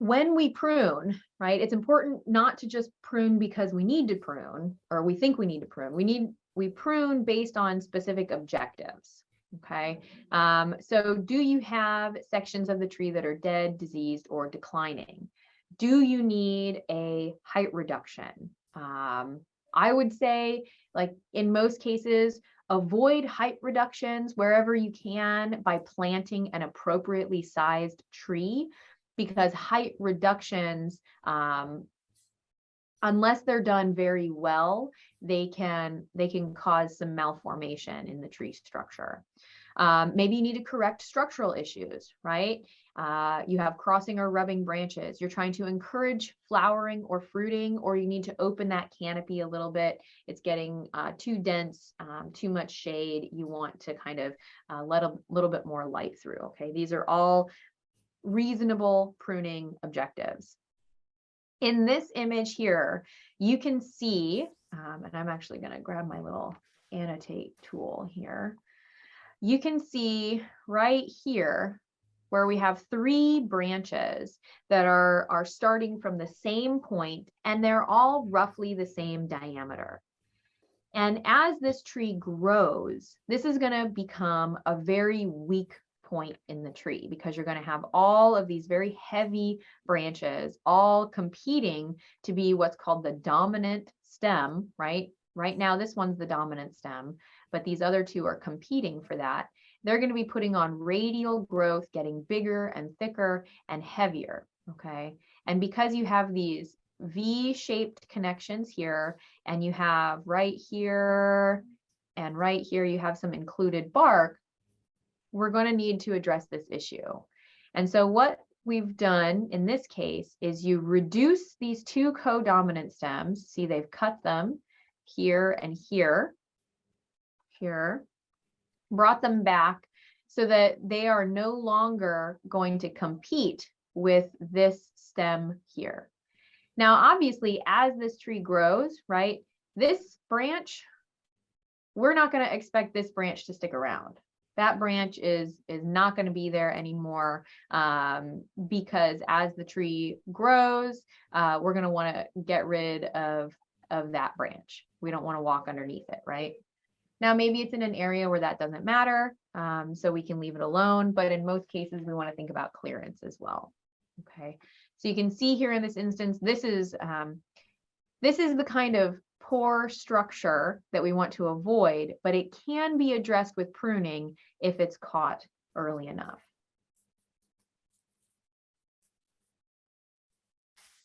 Speaker 1: When we prune, right, it's important not to just prune because we need to prune or we think we need to prune. We prune based on specific objectives. Okay, so do you have sections of the tree that are dead, diseased, or declining? Do you need a height reduction? I would say, like in most cases, avoid height reductions wherever you can by planting an appropriately sized tree, because height reductions, unless they're done very well, they can cause some malformation in the tree structure. Maybe you need to correct structural issues, right? You have crossing or rubbing branches. You're trying to encourage flowering or fruiting, or you need to open that canopy a little bit. It's getting too dense, too much shade. You want to kind of let a little bit more light through, okay? These are all reasonable pruning objectives. In this image here, you can see, and I'm actually going to grab my little annotate tool here. You can see right here where we have 3 branches that are starting from the same point, and they're all roughly the same diameter. And as this tree grows, this is going to become a very weak point in the tree, because you're going to have all of these very heavy branches all competing to be what's called the dominant stem, right? Right now, this one's the dominant stem, but these other 2 are competing for that. They're going to be putting on radial growth, getting bigger and thicker and heavier, okay? And because you have these V-shaped connections here, and you have right here and right here, you have some included bark, we're going to need to address this issue. And so what we've done in this case is you reduce these 2 co-dominant stems. See, they've cut them here and here, brought them back so that they are no longer going to compete with this stem here. Now, obviously, as this tree grows, right, this branch, we're not going to expect this branch to stick around. That branch is not going to be there anymore, because as the tree grows, we're going to want to get rid of that branch. We don't want to walk underneath it, right? Now, maybe it's in an area where that doesn't matter, so we can leave it alone. But in most cases, we want to think about clearance as well. Okay, so you can see here in this instance, this is the kind of poor structure that we want to avoid, but it can be addressed with pruning if it's caught early enough.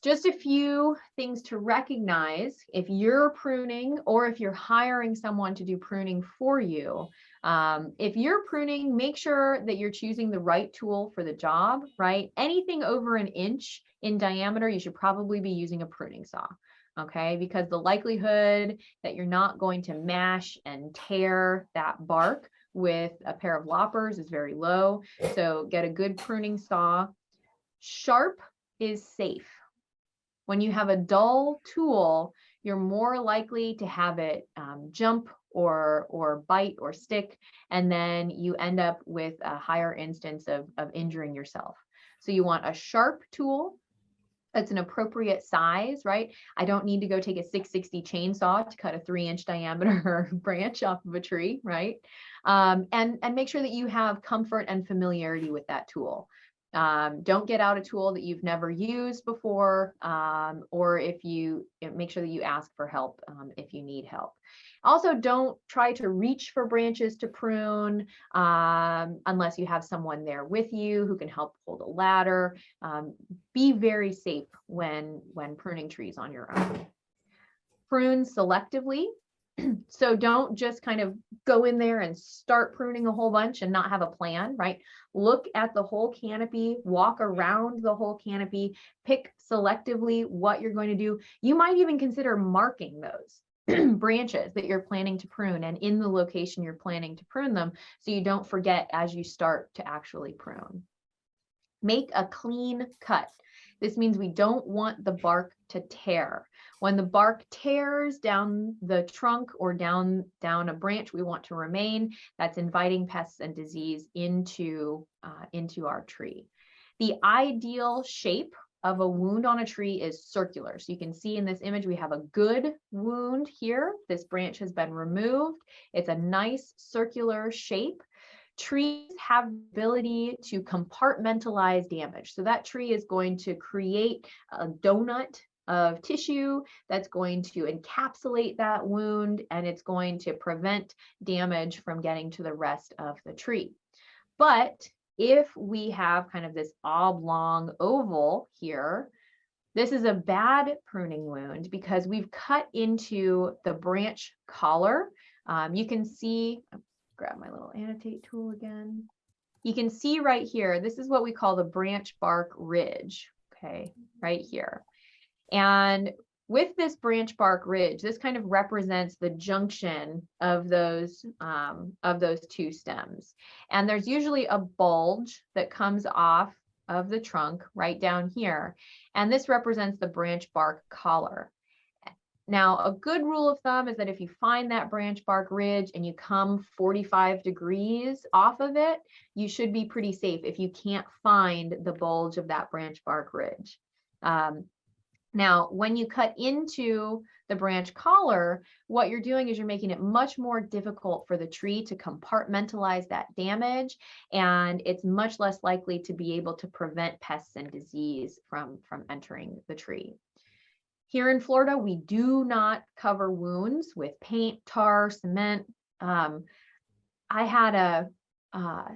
Speaker 1: Just a few things to recognize if you're pruning or if you're hiring someone to do pruning for you. If you're pruning, make sure that you're choosing the right tool for the job, right? Anything over 1 inch in diameter, you should probably be using a pruning saw. Okay, because the likelihood that you're not going to mash and tear that bark with a pair of loppers is very low. So get a good pruning saw. Sharp is safe. When you have a dull tool, you're more likely to have it jump or bite or stick, and then you end up with a higher instance of injuring yourself. So you want a sharp tool that's an appropriate size, right? I don't need to go take a 660 chainsaw to cut a 3-inch diameter branch off of a tree, right? And make sure that you have comfort and familiarity with that tool. Don't get out a tool that you've never used before, or if you make sure that you ask for help if you need help. Also, don't try to reach for branches to prune unless you have someone there with you who can help hold a ladder. Be very safe when pruning trees on your own. Prune selectively. So don't just kind of go in there and start pruning a whole bunch and not have a plan, right? Look at the whole canopy, walk around the whole canopy, pick selectively what you're going to do. You might even consider marking those branches that you're planning to prune and in the location you're planning to prune them, so you don't forget as you start to actually prune. Make a clean cut. This means we don't want the bark to tear. When the bark tears down the trunk or down a branch we want to remain, that's inviting pests and disease into our tree. The ideal shape of a wound on a tree is circular. So you can see in this image, we have a good wound here. This branch has been removed. It's a nice circular shape. Trees have the ability to compartmentalize damage. So that tree is going to create a donut of tissue that's going to encapsulate that wound, and it's going to prevent damage from getting to the rest of the tree. But if we have kind of this oblong oval here, this is a bad pruning wound because we've cut into the branch collar. You can see, grab my little annotate tool again. You can see right here, this is what we call the branch bark ridge, okay, right here. And with this branch bark ridge, this kind of represents the junction of those two stems. And there's usually a bulge that comes off of the trunk right down here. And this represents the branch bark collar. Now, a good rule of thumb is that if you find that branch bark ridge and you come 45 degrees off of it, you should be pretty safe if you can't find the bulge of that branch bark ridge. Now, when you cut into the branch collar, what you're doing is you're making it much more difficult for the tree to compartmentalize that damage, and it's much less likely to be able to prevent pests and disease from entering the tree. Here in Florida, we do not cover wounds with paint, tar, cement. I had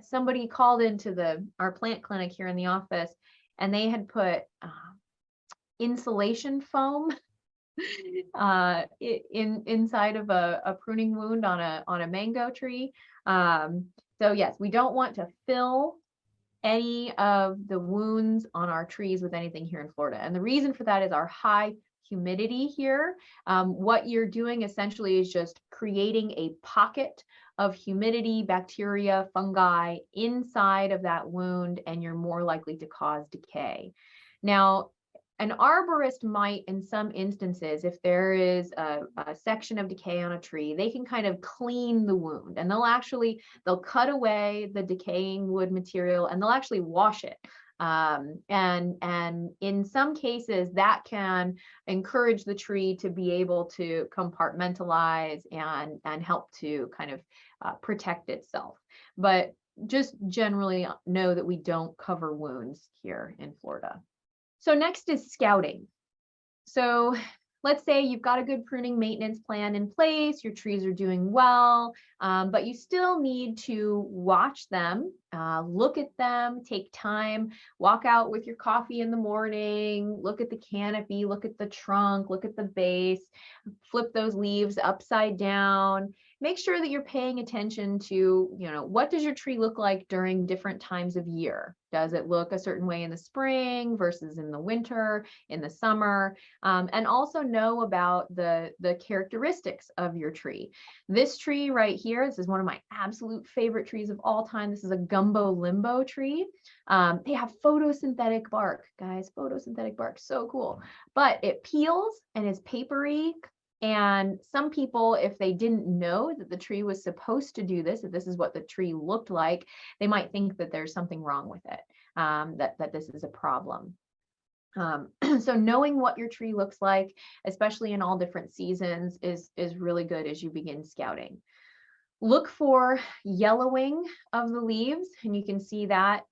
Speaker 1: somebody called into our plant clinic here in the office, and they had put insulation foam inside of a pruning wound on a mango tree. So yes, we don't want to fill any of the wounds on our trees with anything here in Florida. And the reason for that is our high humidity here. What you're doing essentially is just creating a pocket of humidity, bacteria, fungi inside of that wound, and you're more likely to cause decay. Now, an arborist might, in some instances, if there is a section of decay on a tree, they can kind of clean the wound, and they'll cut away the decaying wood material and they'll actually wash it. And in some cases that can encourage the tree to be able to compartmentalize and help to kind of protect itself. But just generally know that we don't cover wounds here in Florida. So next is scouting. So let's say you've got a good pruning maintenance plan in place, your trees are doing well, but you still need to watch them, look at them, take time, walk out with your coffee in the morning, look at the canopy, look at the trunk, look at the base, flip those leaves upside down. Make sure that you're paying attention to, what does your tree look like during different times of year? Does it look a certain way in the spring versus in the winter, in the summer? And also know about the characteristics of your tree. This tree right here, this is one of my absolute favorite trees of all time. This is a gumbo limbo tree. They have photosynthetic bark, guys, photosynthetic bark, so cool. But it peels and is papery. And some people, if they didn't know that the tree was supposed to do this, that this is what the tree looked like, they might think that there's something wrong with it, that this is a problem. So knowing what your tree looks like, especially in all different seasons, is really good as you begin scouting. Look for yellowing of the leaves, and you can see that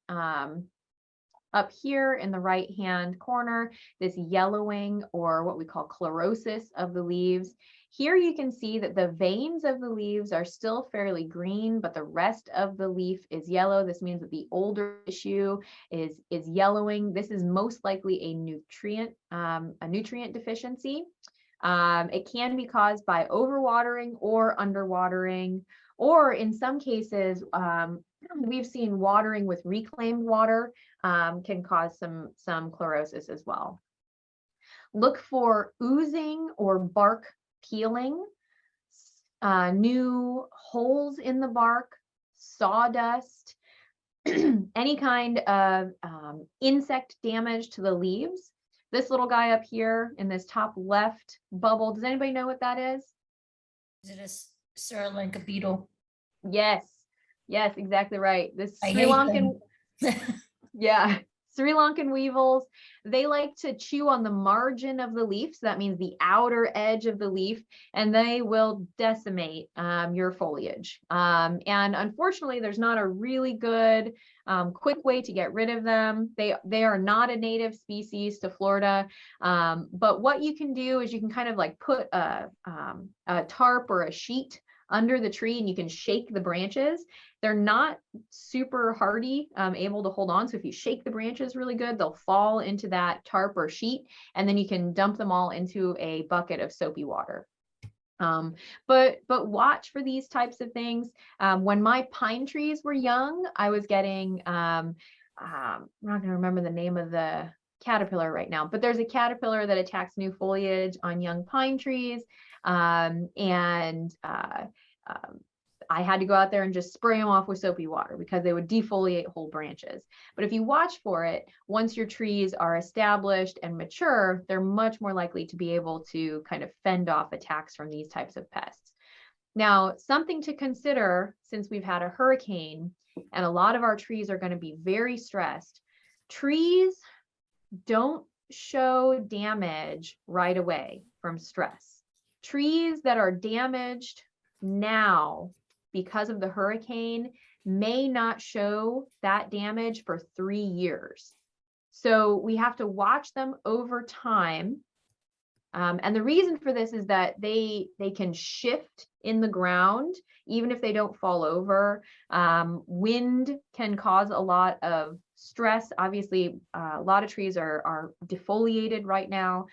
Speaker 1: Up here in the right-hand corner, this yellowing or what we call chlorosis of the leaves. Here you can see that the veins of the leaves are still fairly green, but the rest of the leaf is yellow. This means that the older tissue is yellowing. This is most likely a nutrient deficiency. It can be caused by overwatering or underwatering, or in some cases, we've seen watering with reclaimed water can cause some chlorosis as well. Look for oozing or bark peeling, new holes in the bark, sawdust, any kind of insect damage to the leaves. This little guy up here in this top left bubble, does anybody know what that is?
Speaker 2: Is it a Sri Lanka beetle?
Speaker 1: Yes, exactly right. This
Speaker 2: I
Speaker 1: Sri
Speaker 2: hate
Speaker 1: Lankan,
Speaker 2: them.
Speaker 1: yeah, Sri Lankan weevils, they like to chew on the margin of the leaf. So that means the outer edge of the leaf, and they will decimate your foliage. And unfortunately, there's not a really good quick way to get rid of them. They are not a native species to Florida. But what you can do is you can kind of like put a tarp or a sheet under the tree, and you can shake the branches. They're not super hardy, able to hold on. So if you shake the branches really good, they'll fall into that tarp or sheet, and then you can dump them all into a bucket of soapy water. But watch for these types of things. When my pine trees were young, I was getting, I'm not going to remember the name of the caterpillar right now, but there's a caterpillar that attacks new foliage on young pine trees. I had to go out there and just spray them off with soapy water because they would defoliate whole branches. But if you watch for it, once your trees are established and mature, they're much more likely to be able to kind of fend off attacks from these types of pests. Now, something to consider, since we've had a hurricane and a lot of our trees are going to be very stressed, trees don't show damage right away from stress. Trees that are damaged now because of the hurricane may not show that damage for 3 years. So we have to watch them over time. And the reason for this is that they can shift in the ground, even if they don't fall over. Wind can cause a lot of stress. Obviously, a lot of trees are defoliated right now.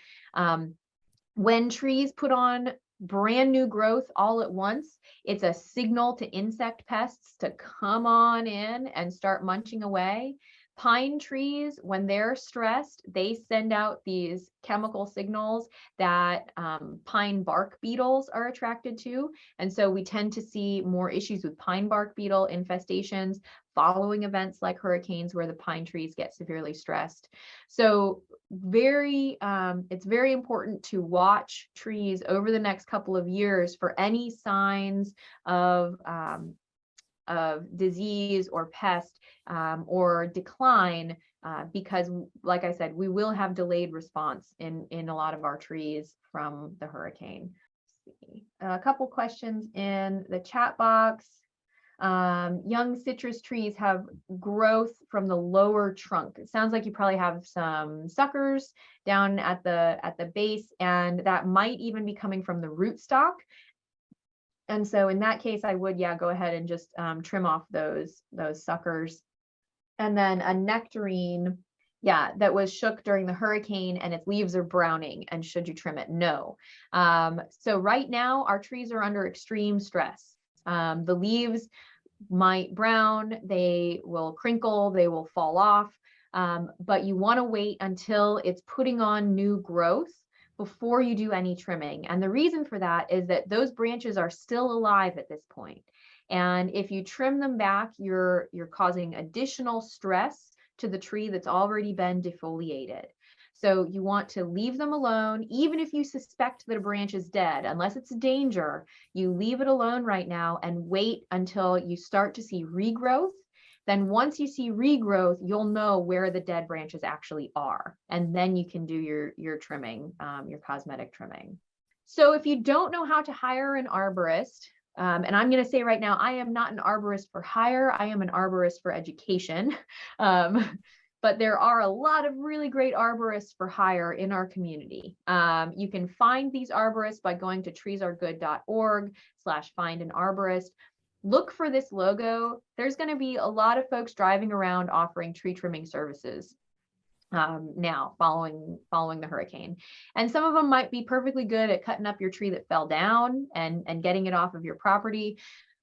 Speaker 1: When trees put on brand new growth all at once, it's a signal to insect pests to come on in and start munching away. Pine trees, when they're stressed, they send out these chemical signals that pine bark beetles are attracted to. And so we tend to see more issues with pine bark beetle infestations following events like hurricanes where the pine trees get severely stressed. So it's very important to watch trees over the next couple of years for any signs of disease or pest or decline, because like I said, we will have delayed response in a lot of our trees from the hurricane. Let's see. A couple questions in the chat box. Young citrus trees have growth from the lower trunk. It sounds like you probably have some suckers down at the base, and that might even be coming from the rootstock. And so in that case, I would, go ahead and just trim off those suckers. And then a nectarine, that was shook during the hurricane and its leaves are browning. And should you trim it? No. So right now, our trees are under extreme stress. The leaves might brown, they will crinkle, they will fall off. But you want to wait until it's putting on new growth before you do any trimming. And the reason for that is that those branches are still alive at this point. And if you trim them back, you're causing additional stress to the tree that's already been defoliated. So you want to leave them alone, even if you suspect that a branch is dead, unless it's a danger, you leave it alone right now and wait until you start to see regrowth. Then once you see regrowth, you'll know where the dead branches actually are. And then you can do your trimming, your cosmetic trimming. So if you don't know how to hire an arborist, and I'm going to say right now, I am not an arborist for hire, I am an arborist for education. but there are a lot of really great arborists for hire in our community. You can find these arborists by going to treesaregood.org/find an arborist. Look for this logo. There's going to be a lot of folks driving around offering tree trimming services now following the hurricane. And some of them might be perfectly good at cutting up your tree that fell down and getting it off of your property.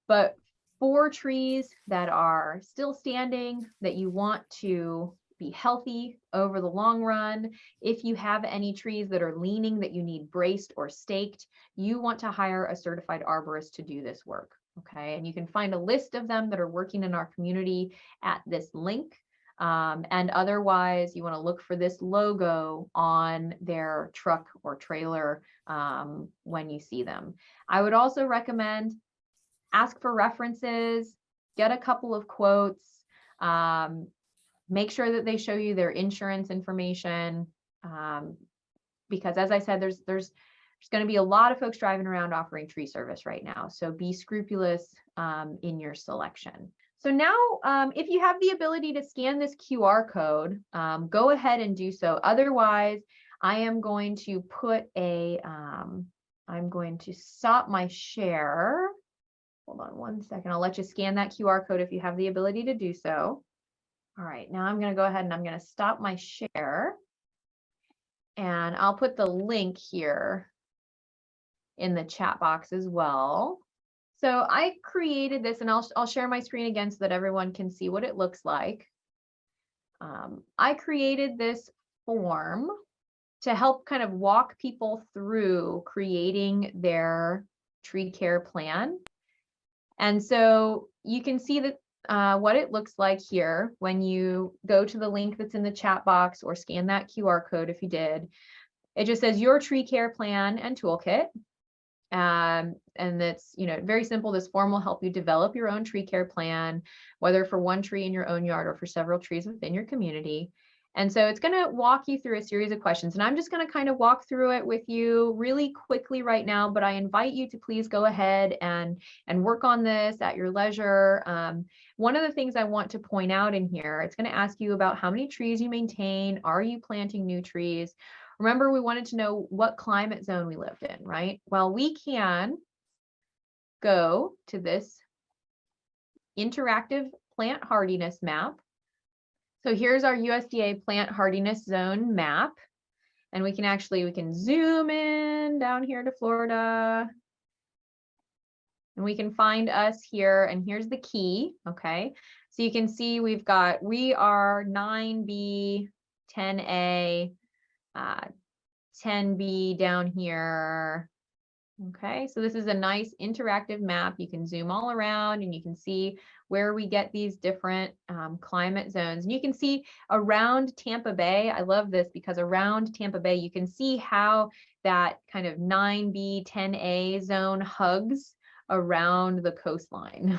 Speaker 1: But for trees that are still standing, that you want to be healthy over the long run, if you have any trees that are leaning that you need braced or staked, you want to hire a certified arborist to do this work. Okay, and you can find a list of them that are working in our community at this link. And otherwise, you want to look for this logo on their truck or trailer when you see them. I would also recommend ask for references, get a couple of quotes, make sure that they show you their insurance information, because as I said, there's going to be a lot of folks driving around offering tree service right now. So be scrupulous in your selection. So now, if you have the ability to scan this QR code, go ahead and do so. Otherwise, I am going to put I'm going to stop my share. Hold on one second. I'll let you scan that QR code if you have the ability to do so. All right, now I'm going to go ahead and I'm going to stop my share. And I'll put the link here in the chat box as well. So I created this, and I'll share my screen again so that everyone can see what it looks like. I created this form to help kind of walk people through creating their tree care plan. And so you can see that what it looks like here when you go to the link that's in the chat box or scan that QR code if you did. It just says your tree care plan and toolkit. And it's, very simple. This form will help you develop your own tree care plan, whether for one tree in your own yard or for several trees within your community. And so it's going to walk you through a series of questions, and I'm just going to kind of walk through it with you really quickly right now, but I invite you to please go ahead and work on this at your leisure. One of the things I want to point out in here, it's going to ask you about how many trees you maintain. Are you planting new trees? Remember, we wanted to know what climate zone we lived in, right? Well, we can go to this interactive plant hardiness map. So here's our USDA plant hardiness zone map. And we can zoom in down here to Florida. And we can find us here, and here's the key, okay? So you can see we are 9B, 10A, 10B down here. Okay, so this is a nice interactive map. You can zoom all around and you can see where we get these different climate zones. And you can see around Tampa Bay, I love this because around Tampa Bay, you can see how that kind of 9B, 10A zone hugs around the coastline.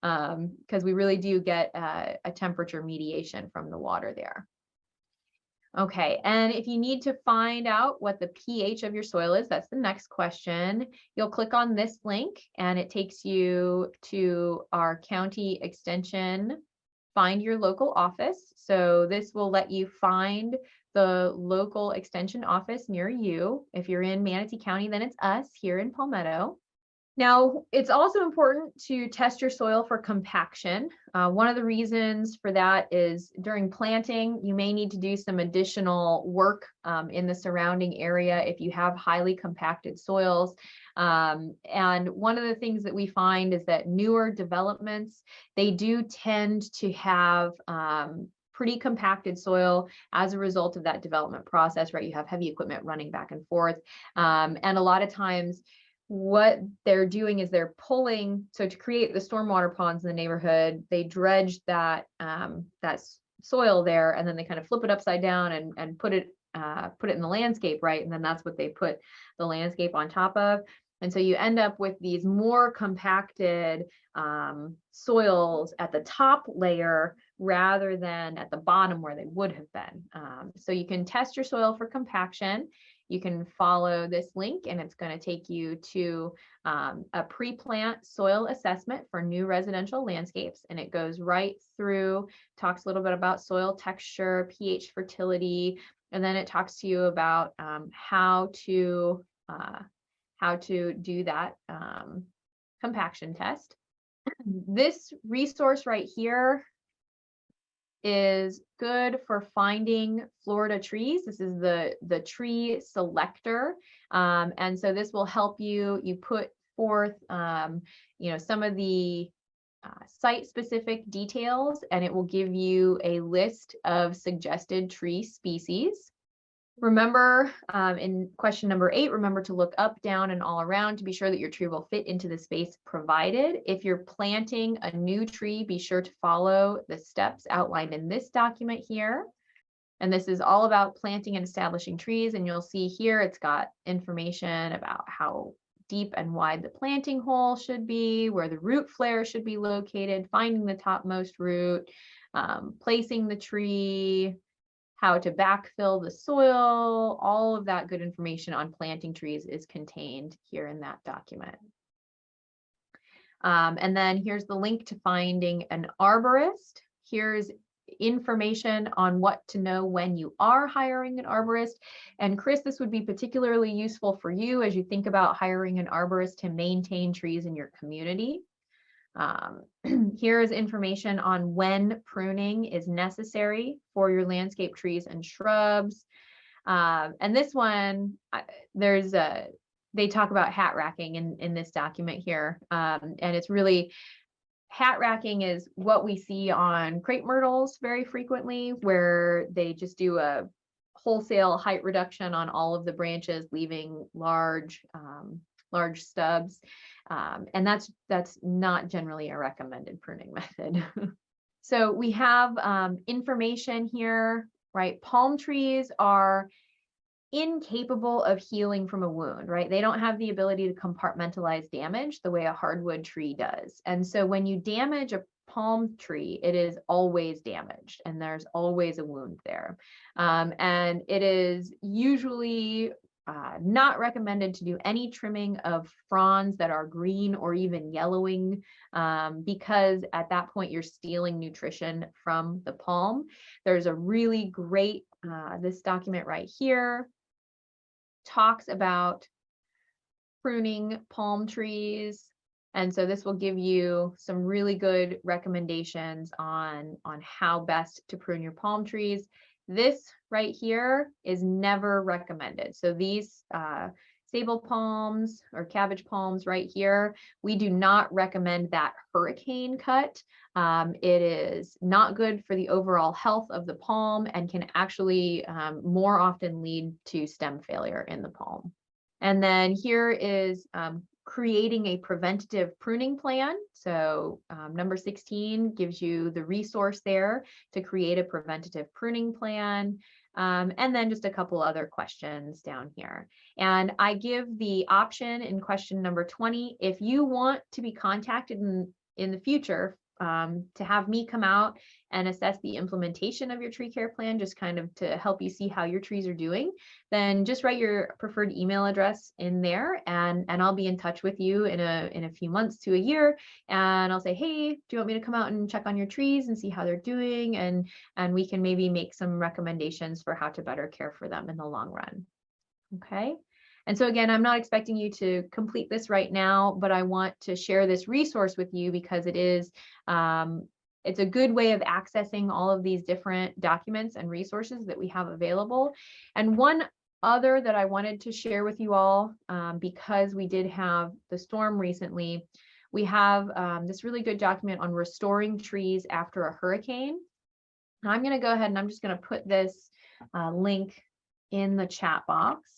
Speaker 1: Because we really do get a temperature mediation from the water there. Okay, and if you need to find out what the pH of your soil is, that's the next question. You'll click on this link and it takes you to our county extension, find your local office. So this will let you find the local extension office near you. If you're in Manatee County, then it's us here in Palmetto. Now, it's also important to test your soil for compaction. One of the reasons for that is during planting, you may need to do some additional work in the surrounding area if you have highly compacted soils. And one of the things that we find is that newer developments, they do tend to have pretty compacted soil as a result of that development process, right? You have heavy equipment running back and forth. And a lot of times, what they're doing is they're pulling, so to create the stormwater ponds in the neighborhood, they dredge that that soil there, and then they kind of flip it upside down and put it in the landscape, right? And then that's what they put the landscape on top of. And so you end up with these more compacted soils at the top layer rather than at the bottom where they would have been. So you can test your soil for compaction. you can follow this link and it's going to take you to a pre-plant soil assessment for new residential landscapes. And it goes right through, talks a little bit about soil texture, pH fertility, and then it talks to you about how to do that compaction test. This resource right here is good for finding Florida trees. This is the tree selector. And so this will help you put forth, some of the site-specific details, and it will give you a list of suggested tree species. Remember, in question number 8, remember to look up, down, and all around to be sure that your tree will fit into the space provided. If you're planting a new tree, be sure to follow the steps outlined in this document here. And this is all about planting and establishing trees. And you'll see here, it's got information about how deep and wide the planting hole should be, where the root flare should be located, finding the topmost root, placing the tree, how to backfill the soil. All of that good information on planting trees is contained here in that document. And then here's the link to finding an arborist. Here's information on what to know when you are hiring an arborist. And Chris, this would be particularly useful for you as you think about hiring an arborist to maintain trees in your community. Here is information on when pruning is necessary for your landscape trees and shrubs. And this one, they talk about hat racking in this document here. And it's really, hat racking is what we see on crepe myrtles very frequently, where they just do a wholesale height reduction on all of the branches, leaving large stubs. And that's not generally a recommended pruning method. So we have information here, right? Palm trees are incapable of healing from a wound, right? They don't have the ability to compartmentalize damage the way a hardwood tree does. And so when you damage a palm tree, it is always damaged and there's always a wound there. And it is usually not recommended to do any trimming of fronds that are green or even yellowing, because at that point you're stealing nutrition from the palm. There's a really great, this document right here talks about pruning palm trees. And so this will give you some really good recommendations on how best to prune your palm trees. This right here is never recommended. So these sable palms or cabbage palms right here, we do not recommend that hurricane cut. It is not good for the overall health of the palm and can actually more often lead to stem failure in the palm. And then here is creating a preventative pruning plan. So number 16 gives you the resource there to create a preventative pruning plan. And then just a couple other questions down here. And I give the option in question number 20, if you want to be contacted in the future to have me come out and assess the implementation of your tree care plan, just kind of to help you see how your trees are doing, then just write your preferred email address in there and I'll be in touch with you in a few months to a year. And I'll say, hey, do you want me to come out and check on your trees and see how they're doing? And we can maybe make some recommendations for how to better care for them in the long run. Okay. And so again, I'm not expecting you to complete this right now, but I want to share this resource with you because it is, it's a good way of accessing all of these different documents and resources that we have available. And one other that I wanted to share with you all, because we did have the storm recently, we have this really good document on restoring trees after a hurricane. Now I'm going to go ahead and I'm just going to put this link in the chat box,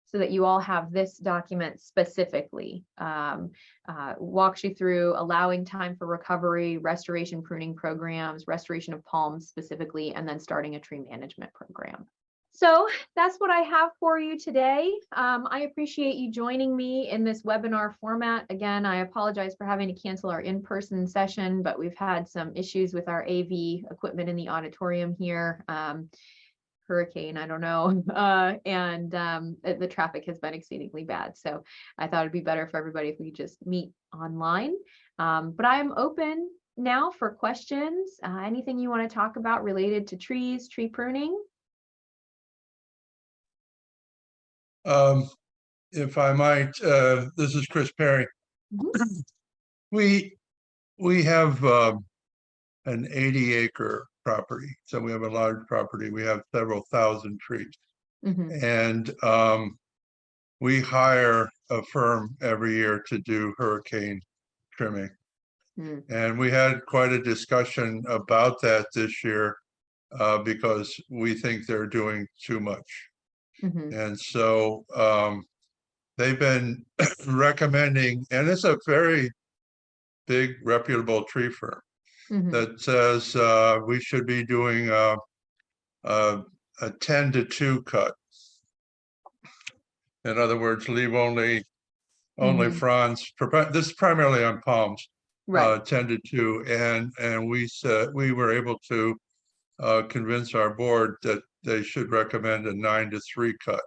Speaker 1: so that you all have this document specifically. Walks you through allowing time for recovery, restoration pruning programs, restoration of palms specifically, and then starting a tree management program. So that's what I have for you today. I appreciate you joining me in this webinar format. Again, I apologize for having to cancel our in-person session, but we've had some issues with our AV equipment in the auditorium here. hurricane, I don't know. And the traffic has been exceedingly bad. So I thought it'd be better for everybody if we just meet online. But I'm open now for questions. Anything you want to talk about related to trees, tree pruning?
Speaker 3: If I might, this is Chris Perry.
Speaker 1: Mhm.
Speaker 3: We have an 80-acre property, so we have a large property. We have several thousand trees,
Speaker 1: Mhm.
Speaker 3: and we hire a firm every year to do hurricane trimming.
Speaker 1: Mm.
Speaker 3: And we had quite a discussion about that this year because we think they're doing too much.
Speaker 1: Mhm.
Speaker 3: And so they've been recommending, and it's a very big reputable tree firm
Speaker 1: Mhm.
Speaker 3: that says we should be doing a 10-2 cut. In other words, leave only
Speaker 1: Mhm.
Speaker 3: fronds. This is primarily on palms.
Speaker 1: Right.
Speaker 3: 10-2, and we said we were able to convince our board that they should recommend a 9-3 cut.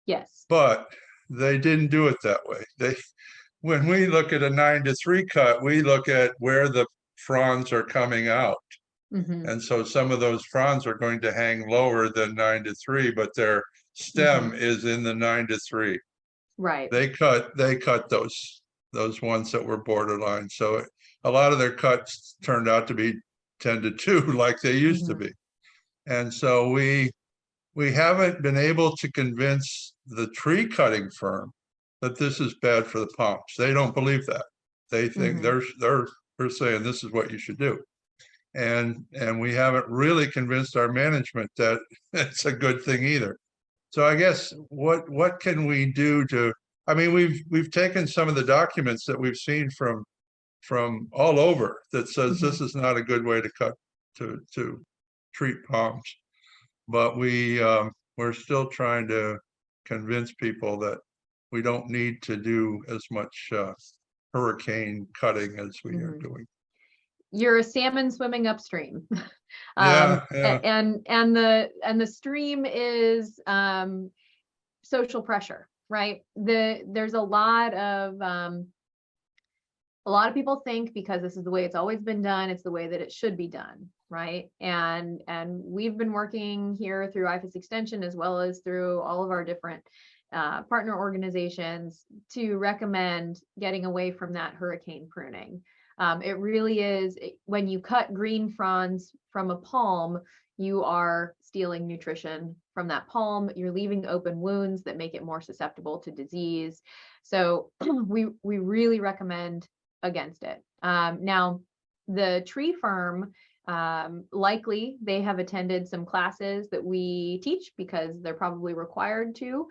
Speaker 1: Yes.
Speaker 3: But they didn't do it that way. When we look at a 9-3 cut, we look at where the fronds are coming out.
Speaker 1: Mhm.
Speaker 3: And so some of those fronds are going to hang lower than 9-3, but their stem is in the 9-3.
Speaker 1: Right.
Speaker 3: They cut those ones that were borderline. So a lot of their cuts turned out to be 10-2 like they used to
Speaker 1: Mhm.
Speaker 3: be. And so we haven't been able to convince the tree cutting firm that this is bad for the palms. They don't believe that. They think
Speaker 1: Mhm.
Speaker 3: they're saying this is what you should do. And we haven't really convinced our management that it's a good thing either. So I guess what can we do to, I mean, we've taken some of the documents that we've seen from all over that says this is not a good way to cut to treat palms. But we're still trying to convince people that we don't need to do as much hurricane cutting as we are
Speaker 1: Mhm.
Speaker 3: doing.
Speaker 1: You're a salmon swimming upstream.
Speaker 3: Yeah,
Speaker 1: And the stream is social pressure, right? There's a lot of people think because this is the way it's always been done, it's the way that it should be done, right? And we've been working here through IFAS Extension as well as through all of our different partner organizations to recommend getting away from that hurricane pruning. It really is, when you cut green fronds from a palm, you are stealing nutrition from that palm. You're leaving open wounds that make it more susceptible to disease. So we really recommend against it. Now, the tree firm, likely they have attended some classes that we teach because they're probably required to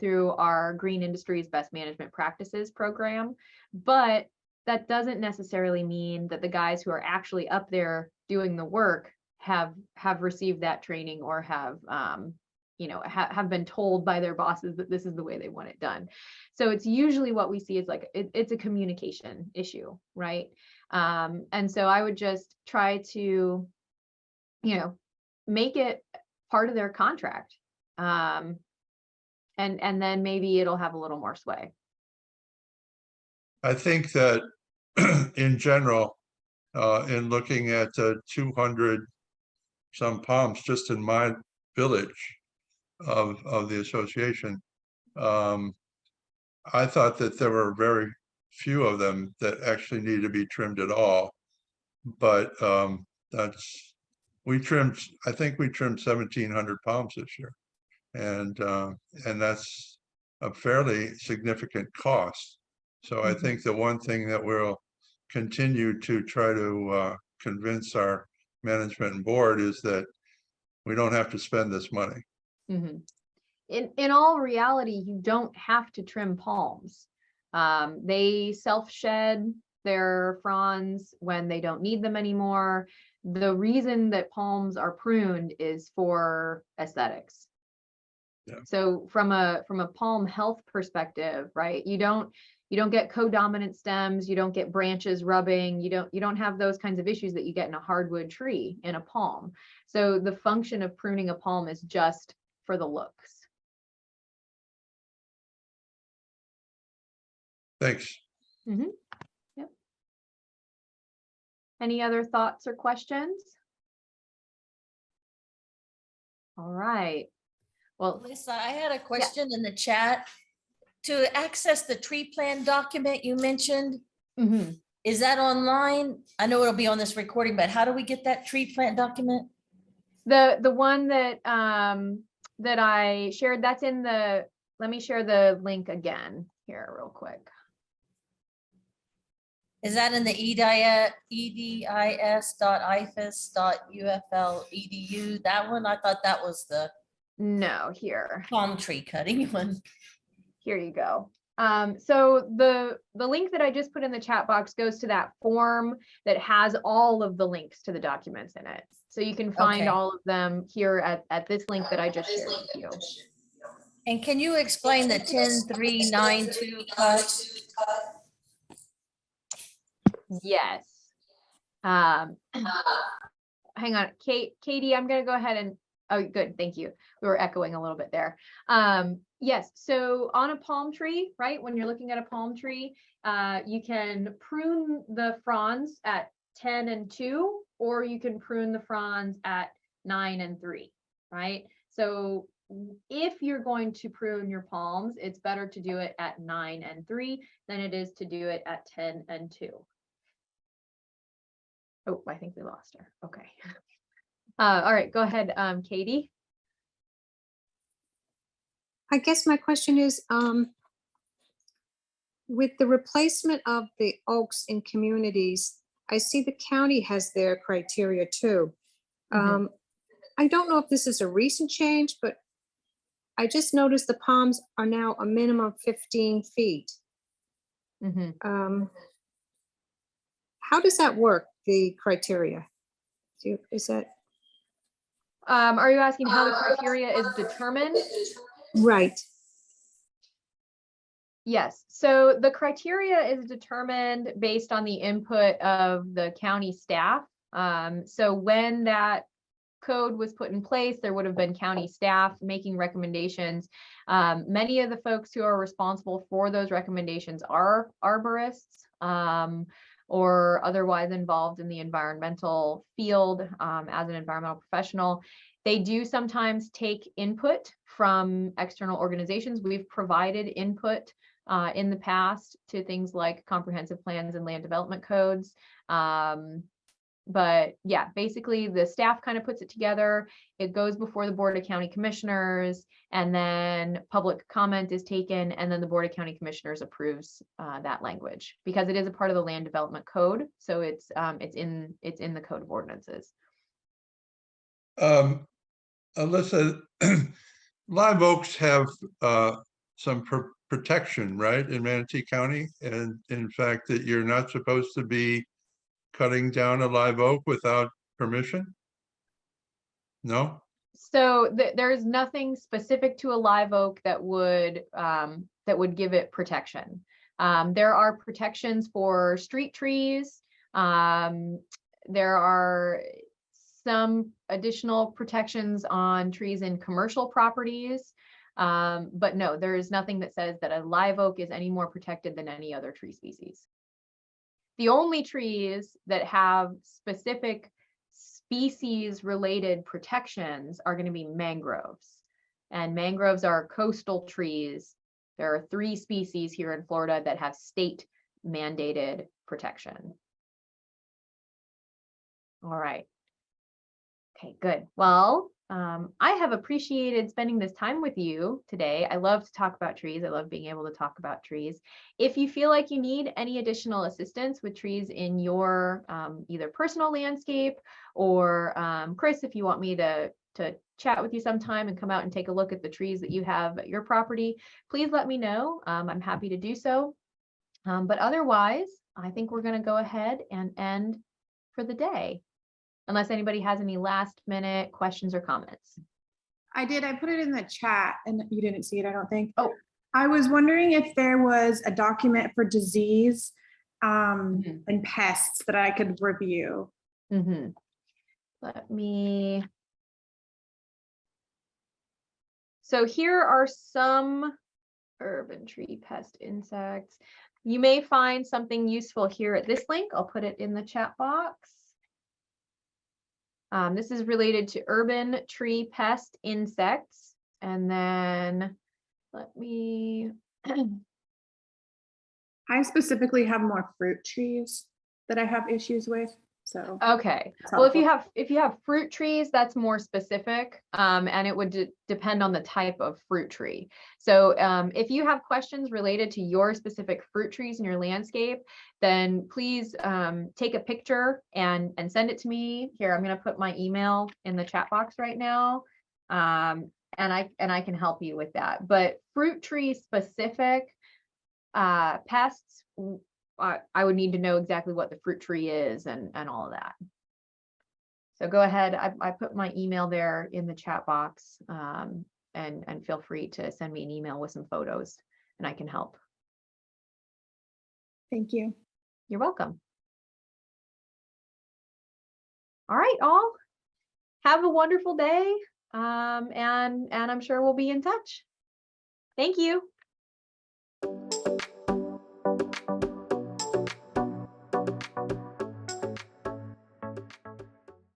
Speaker 1: through our Green Industries Best Management Practices program. But that doesn't necessarily mean that the guys who are actually up there doing the work have received that training or have have been told by their bosses that this is the way they want it done. So it's usually what we see is like it's a communication issue, right? And so I would just try to, make it part of their contract, and then maybe it'll have a little more sway.
Speaker 3: I think that in general, in looking at 200 some palms just in my village of the association, I thought that there were very few of them that actually need to be trimmed at all. But I think we trimmed 1,700 palms this year, and that's a fairly significant cost. So I think the one thing that we'll continue to try to convince our management and board is that we don't have to spend this money.
Speaker 1: Mhm. In all reality, you don't have to trim palms. They self-shed their fronds when they don't need them anymore. The reason that palms are pruned is for aesthetics.
Speaker 3: Yeah.
Speaker 1: So from a palm health perspective, right? You don't You don't get codominant stems, you don't get branches rubbing, you don't have those kinds of issues that you get in a hardwood tree in a palm. So the function of pruning a palm is just for the looks.
Speaker 3: Thanks.
Speaker 1: Mm-hmm. Yep. Any other thoughts or questions? All right. Well,
Speaker 2: Alyssa, I had a question in the chat. To access the tree plan document you mentioned,
Speaker 1: mhm.
Speaker 2: is that online? I know it'll be on this recording, but how do we get that tree plant document?
Speaker 1: The one that that I shared, that's in the, let me share the link again here real quick.
Speaker 2: Is that in the edis.ifas.ufl.edu? That one? I thought that was the
Speaker 1: No, here.
Speaker 2: palm tree cutting one.
Speaker 1: Here you go. So the link that I just put in the chat box goes to that form that has all of the links to the documents in it. So you can find
Speaker 2: Okay.
Speaker 1: all of them here at this link that I just shared with you.
Speaker 2: And can you explain the 10-3-9-2 cut?
Speaker 1: Yes. Hang on, Katie, I'm gonna go ahead and, oh, good, thank you. We were echoing a little bit there. Yes, so on a palm tree, right, when you're looking at a palm tree, you can prune the fronds at 10 and 2, or you can prune the fronds at 9 and 3, right? So if you're going to prune your palms, it's better to do it at 9 and 3 than it is to do it at 10 and 2. Oh, I think we lost her. Okay. All right, go ahead, Katie.
Speaker 4: I guess my question is, with the replacement of the oaks in communities, I see the county has their criteria too.
Speaker 1: Mhm.
Speaker 4: I don't know if this is a recent change, but I just noticed the palms are now a minimum of 15 feet.
Speaker 1: Mhm.
Speaker 4: How does that work, the criteria? Is that
Speaker 1: Are you asking how the criteria is determined?
Speaker 4: right?
Speaker 1: Yes, so the criteria is determined based on the input of the county staff. So when that code was put in place, there would have been county staff making recommendations. Many of the folks who are responsible for those recommendations are arborists, or otherwise involved in the environmental field as an environmental professional. They do sometimes take input from external organizations. We've provided input in the past to things like comprehensive plans and land development codes. But yeah, basically the staff kind of puts it together. It goes before the Board of County Commissioners, and then public comment is taken, and then the Board of County Commissioners approves that language because it is a part of the land development code. So it's in the code of ordinances.
Speaker 3: Alyssa, live oaks have some protection, right, in Manatee County, and in fact that you're not supposed to be cutting down a live oak without permission? No?
Speaker 1: So there's nothing specific to a live oak that would give it protection. There are protections for street trees. There are some additional protections on trees in commercial properties. But no, there is nothing that says that a live oak is any more protected than any other tree species. The only trees that have specific species related protections are going to be mangroves. And mangroves are coastal trees. There are 3 species here in Florida that have state mandated protection. All right. Okay, good. Well, I have appreciated spending this time with you today. I love to talk about trees. I love being able to talk about trees. If you feel like you need any additional assistance with trees in your either personal landscape or Chris, if you want me to chat with you sometime and come out and take a look at the trees that you have at your property, please let me know. I'm happy to do so. But otherwise, I think we're going to go ahead and end for the day, unless anybody has any last minute questions or comments.
Speaker 6: I did. I put it in the chat and you didn't see it, I don't think.
Speaker 1: Oh.
Speaker 6: I was wondering if there was a document for disease
Speaker 1: Mhm.
Speaker 6: and pests that I could review.
Speaker 1: Mhm. Let me. So here are some urban tree pest insects. You may find something useful here at this link. I'll put it in the chat box. This is related to urban tree pest insects. And then let me.
Speaker 6: I specifically have more fruit trees that I have issues with. So
Speaker 1: Okay,
Speaker 6: that's
Speaker 1: well,
Speaker 6: helpful.
Speaker 1: if you have fruit trees, that's more specific, and it would depend on the type of fruit tree. So if you have questions related to your specific fruit trees in your landscape, then please take a picture and send it to me. Here, I'm going to put my email in the chat box right now, and I can help you with that. But fruit tree specific pests, I would need to know exactly what the fruit tree is and all of that. So go ahead. I put my email there in the chat box, and feel free to send me an email with some photos and I can help.
Speaker 6: Thank you.
Speaker 1: You're welcome. All right, all. Have a wonderful day. And I'm sure we'll be in touch. Thank you.